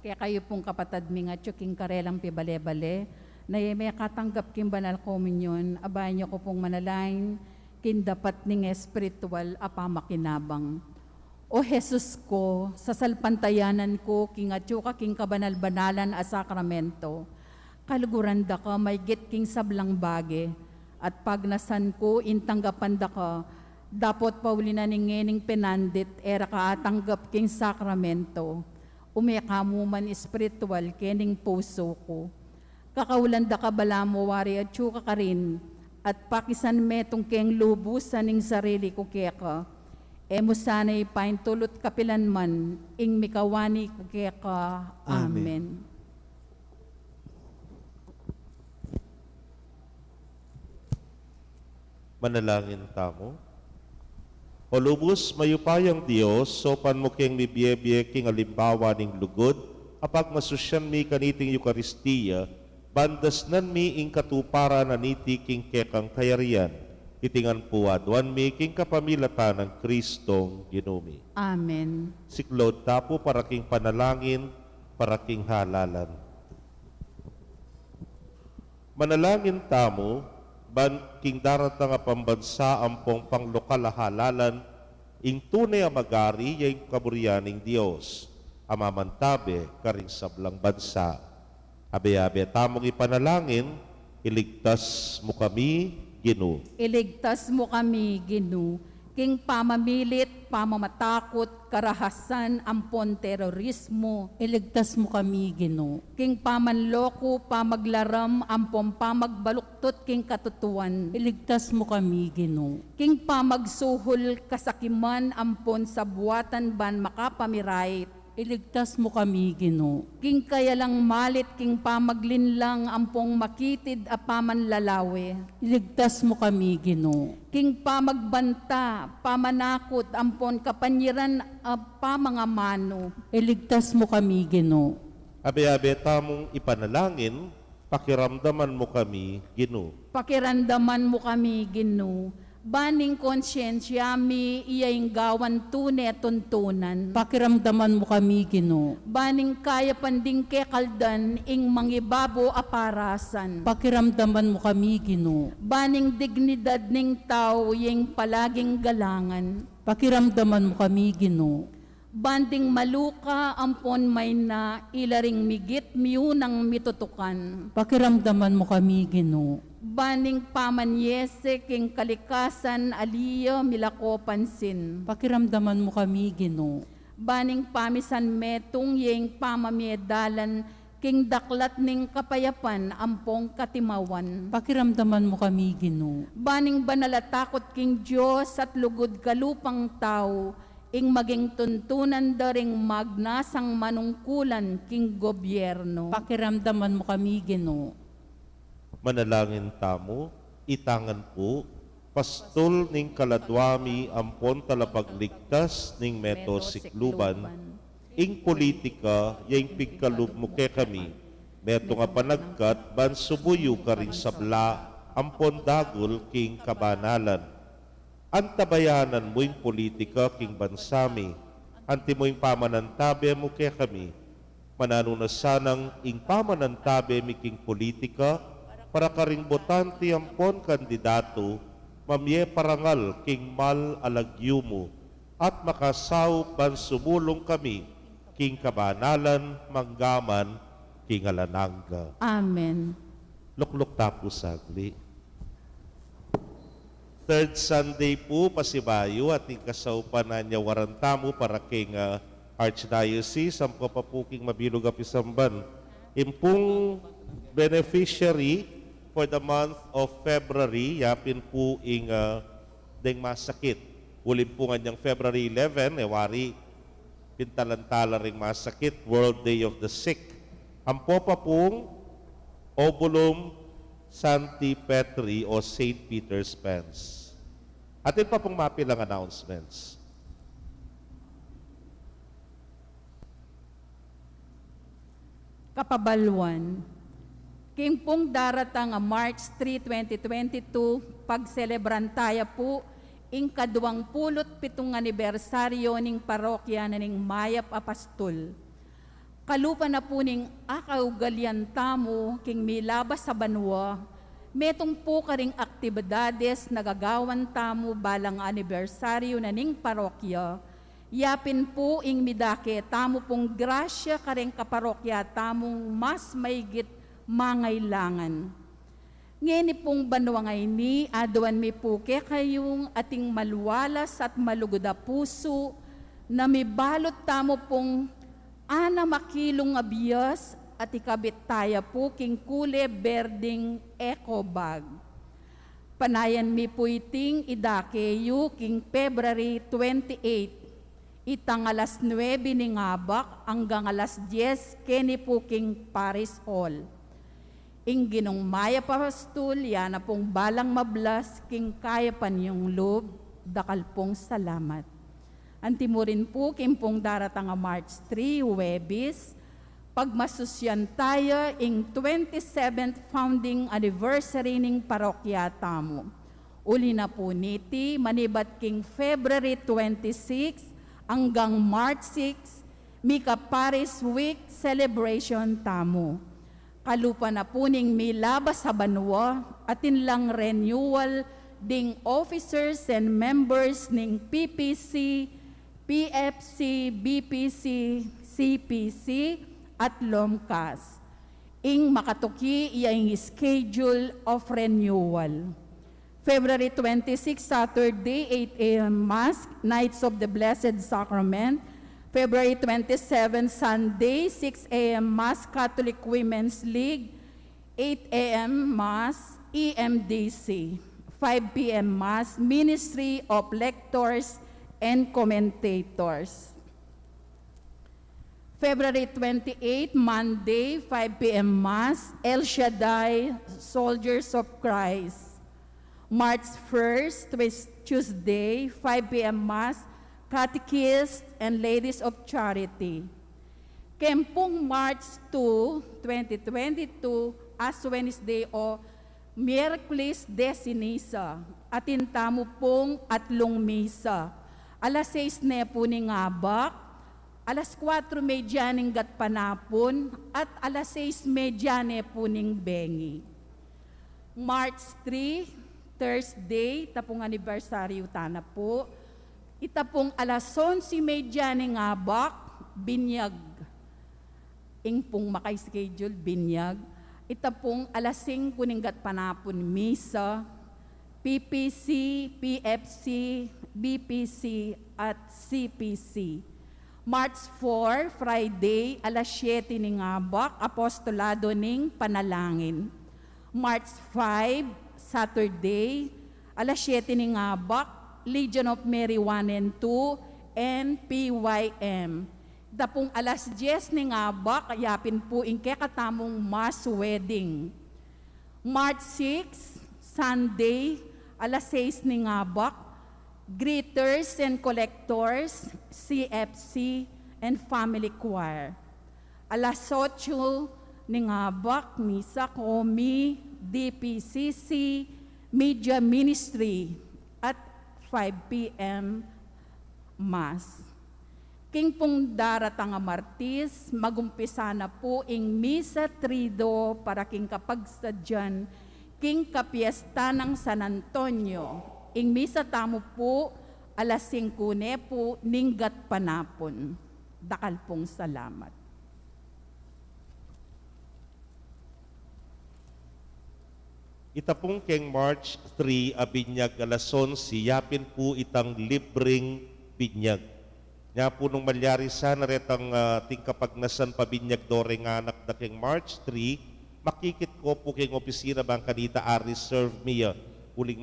Kaya kayo pong kapatad mi nga tsuking karelang pibale-bale, na may katanggap king banal komunyon, abayan niyo ko pong manalain, kin dapat ning espiritual apamakinabang. O Jesus ko, sa salpantayanan ko, king atsuka king kabanal-banalan a sakramento, kaluguran da ka, may git king sablang bage, at pagnasan ko, intanggapan da ka, dapat paulina ning penandit, era ka atanggap king sakramento, umekamu man espiritual kening puso ko. Kakaulan da ka bala mo wari at tsuka ka rin, at pakisan metong keng lubusan ning sarili ko keka, emo sana'y paintulot kapilan man, ing mikawani ko keka. Amen. Manalangin tamo. O lubos, mayupayang Diyos, sopan mo keng mibiye king alimbawa ning lugod, apag masusyan mi kaniting Eukaristiya, bandasnan mi ing katupara na niti king kekang kayarian, itingan puwadwan mi king kapamilatan ng Kristong Ginumi. Amen. Siklod tapo para king panalangin, para king halalan. Manalangin tamo, ban king daratang nga pambansa ampong panglokal a halalan, ing tunay a magari yung kaburianing Diyos, amamantabe karing sablang bansa. Abe-abe tamong ipanalangin, iligtas mo kami, Ginoo. Iligtas mo kami, Ginu, king pamamilit, pamamatakot, karahasan, ampon terorismo, Iligtas mo kami, Ginoo. king pamanloko, pamaglaram, ampon pamagbaluktot, king katutuan, Iligtas mo kami, Ginoo. king pamagsuhol, kasakiman, ampon sabuatan ban makapamirait, Iligtas mo kami, Ginoo. king kayalang malit, king pamaglinlang, ampong makitid a pamanlalawe, Iligtas mo kami, Ginoo. king pamagbanta, pamanakot, ampon kapanyiran a pamangamano, Iligtas mo kami, Ginoo. Abe-abe tamong ipanalangin, pakiramdaman mo kami, Ginoo. pakirandaman mo kami, Ginu, baning konsyensya mi iyayng gawan tune tuntunan, Pakiramdaman mo kami, Ginoo. baning kaya panding kekaldan ing mangibabo aparasan, Pakiramdaman mo kami, Ginoo. baning dignidad ning tao yung palaging galangan, Pakiramdaman mo kami, Ginoo. banding maluka ampon may na ilaring migit miyunang mitutukan, Pakiramdaman mo kami, Ginoo. baning pamanyese king kalikasan aliyo milako pansin, Pakiramdaman mo kami, Ginoo. baning pamisan metong yeng pamamiedalan king daklat ning kapayapan ampong katimawan, Pakiramdaman mo kami, Ginoo. baning banalatakot king Diyos at lugod kalupang tao, ing maging tuntunan daring magnasang manungkulan king gobyerno. Pakiramdaman mo kami, Ginoo. Manalangin tamo, itangan po, pastol ning kaladwami ampon talapagligtas ning meto sikluban, ing politika yung pigkalub mo ke kami, meto nga panagkat ban subuyo ka ring sabla ampon dagol king kabanalan. Antabayanan mo yung politika king bansami, anti mo yung pamanantabe mo ke kami, mananunasanang ing pamanantabe mi king politika, para karing botante ampon kandidato, mamye parangal king mal alagyu mo, at makasaw ban sumulong kami, king kabanalan, manggaman, king alanangga. Amen. Lukluk tapo sagli. Third Sunday po, pasibayo at ikasaw pa na niya warantamo para king Archdiocese, ang papapuking mabilog apisamban. Impong beneficiary for the month of February, yapin po ing deng masakit. Ulin po nga niyang February 11, wari, pintalantala ring masakit, World Day of the Sick. Ang popa pong Obulum Sancti Petri o St. Peter's Pence. Atin pa pong mapilang announcements. Kapabalwan, king pong daratang March 3, 2022, pagselebran tayo po ing ika-27 anibersaryo ning parokya na ning Mayap Apastol. Kalupa na po ning akaugalian tamo, king milabas sa banwa, metong po karing aktibidades nagagawan tamo balang anibersaryo na ning parokya, yapin po ing midake tamo pong grasya karing kaparokya tamong mas maigit mangailangan. Ngeni pong banwa ngay ni, aduan mi po ke kayong ating maluwalas at malugoda puso, na may balot tamo pong ana makilong abiyas at ikabit taya po king kule berding eco bag. Panayan mi po iting idakeyu king February 28, itang alas 9 ni ngabak hanggang alas 10 keni po king Paris Hall. Ing ginong maya pastul, yan na pong balang mablas, king kaya pan yung loob, dakal pong salamat. Antimurin po, king pong daratang March 3, Webis, pagmasusyan tayo, ing 27th founding anniversary ning parokya tamo. Uli na po niti, manibat king February 26 hanggang March 6, Mika Paris Week celebration tamo. Kalupa na po ning milabas sa banwa, atin lang renewal ding officers and members ning PPC, PFC, BPC, CPC, at LOMCAS. Ing makatuki iyang schedule of renewal. February 26, Saturday, 8 a.m. Mass, Nights of the Blessed Sacrament. February 27, Sunday, 6 a.m. Mass, Catholic Women's League, 8 a.m. Mass, EMDC, 5 p.m. Mass, Ministry of Lectors and Commentators. February 28, Monday, 5 p.m. Mass, El Shaddai, Soldiers of Christ. March 1st, Tuesday, 5 p.m. Mass, Catechists and Ladies of Charity. Kempong March 2, 2022, as Wednesday o Miyerkules de Ceniza, atin tamo pong atlong misa. Alas 6 na po ni ngabak, alas 4:30 ning gatpanapon, at alas 6:30 na po ning bengi. March 3, Thursday, tapong anibersaryo tana po, itapong alas 11:30 ni ngabak, binyag. Ing pong makay-schedule, binyag. Itapong alas 5 ning gatpanapon, misa, PPC, PFC, BPC, at CPC. March 4, Friday, alas 7 ni ngabak, apostolado ning panalangin. March 5, Saturday, alas 7 ni ngabak, Legion of Mary 1 and 2, and PYM. Dapong alas 10 ni ngabak, yapin po ing katamong mass wedding. March 6, Sunday, alas 6 ni ngabak, greeters and collectors, CFC, and family choir. Alas 8 ni ngabak, misa, komi, DPCC, media ministry, at 5 p.m. Mass. King pong daratang Martis, magumpisa na po ing Misa Trido para king kapagsadyan, king kapiesta ng San Antonio. Ing Misa tamo po, alas 5 po, ninggat panapon. Dakal pong salamat. Itapong keng March 3, abinyag alas 11, yapin po itang libreng binyag. Nga po nung malyari sana retang ting kapagnasan pabinyag dore nga anak na keng March 3, makikit ko po keng opisina bang kanita reserve miya, uling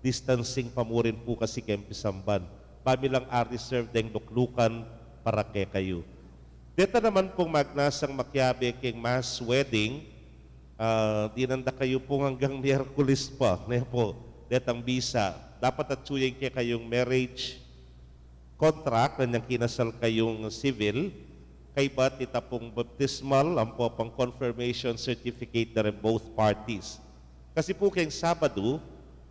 distancing pamurin po kasi keng pisamban. Pamilang reserve deng luklukan para kay kayo. Deta naman pong magnasang makyabe keng mass wedding, dinanda kayo po hanggang Miyerkules pa. Po, detang bisa. Dapat at suyeng kayong marriage contract na niyang kinasal kayong civil, kay ba't itapong baptismal, ang po pang confirmation certificate na rin both parties. Kasi po kayong Sabado,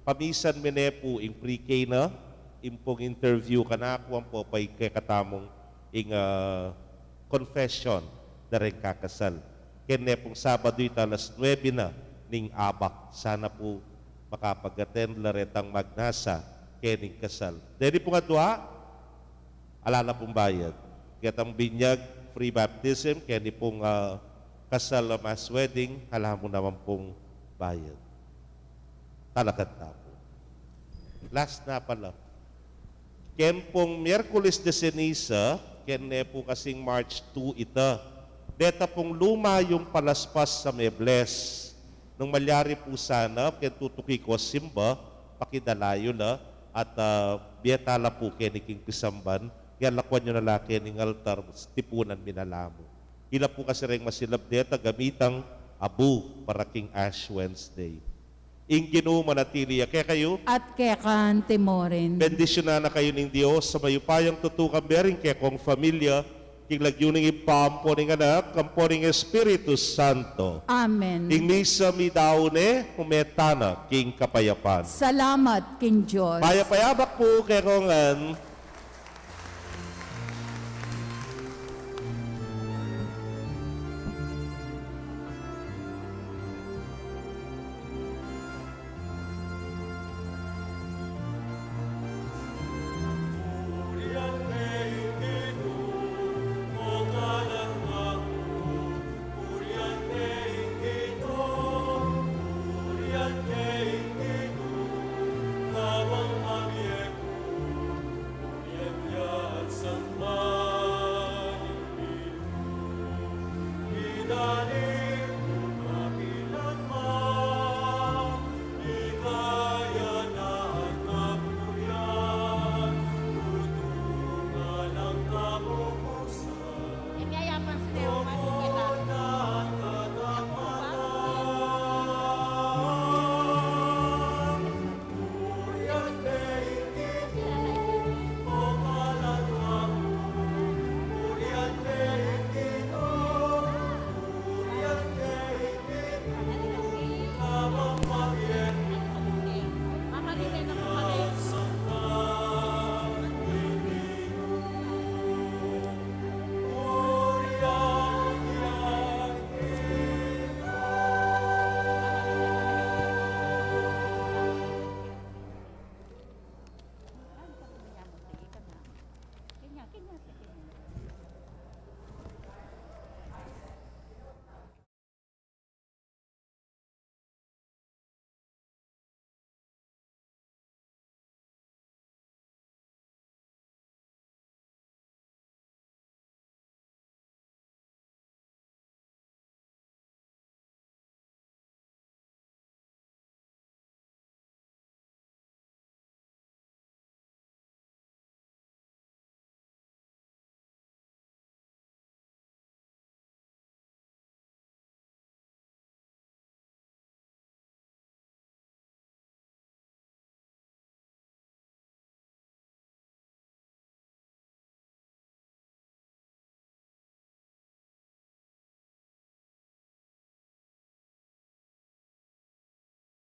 pamisan mene po yung pre-K na, impong interview ka na, ako ang po pa'y kay katamong ing confession na rin kakasal. Kaya pong Sabado ito alas 9 na ning abak. Sana po makapag-attend laretang magnasa kening kasal. Dahil po nga doha, alala pong bayad. Kaya tang binyag, free baptism, kaya ni pong kasal o mass wedding, alam mo naman pong bayad. Talagat na po. Last na pala. Kaya pong Miyerkules de Ceniza, kaya po kasing March 2 ita. Deta pong luma yung palaspas sa Mebles. Nung malyari po sana, kaya tutuki ko simba, pakidalayo na, at biyatala po kaya ni King Pisamban, kaya lakwan nyo na laki ng altar, tipunan minalamo. Hila po kasi rin masilab deta gamitang abu para King Ash Wednesday. Inginu manatili kaya kayo, At kaya kante mo rin. bendisyon na kayo ng Diyos sa mayupayang tutukan bering kaya kong familia, king lagyuning ipampo ng anak, kampo ng Espiritu Santo. Amen. King misa mi daune, umetana, king kapayapan. Salamat, King Diyos. Payapayabak po kay kongan,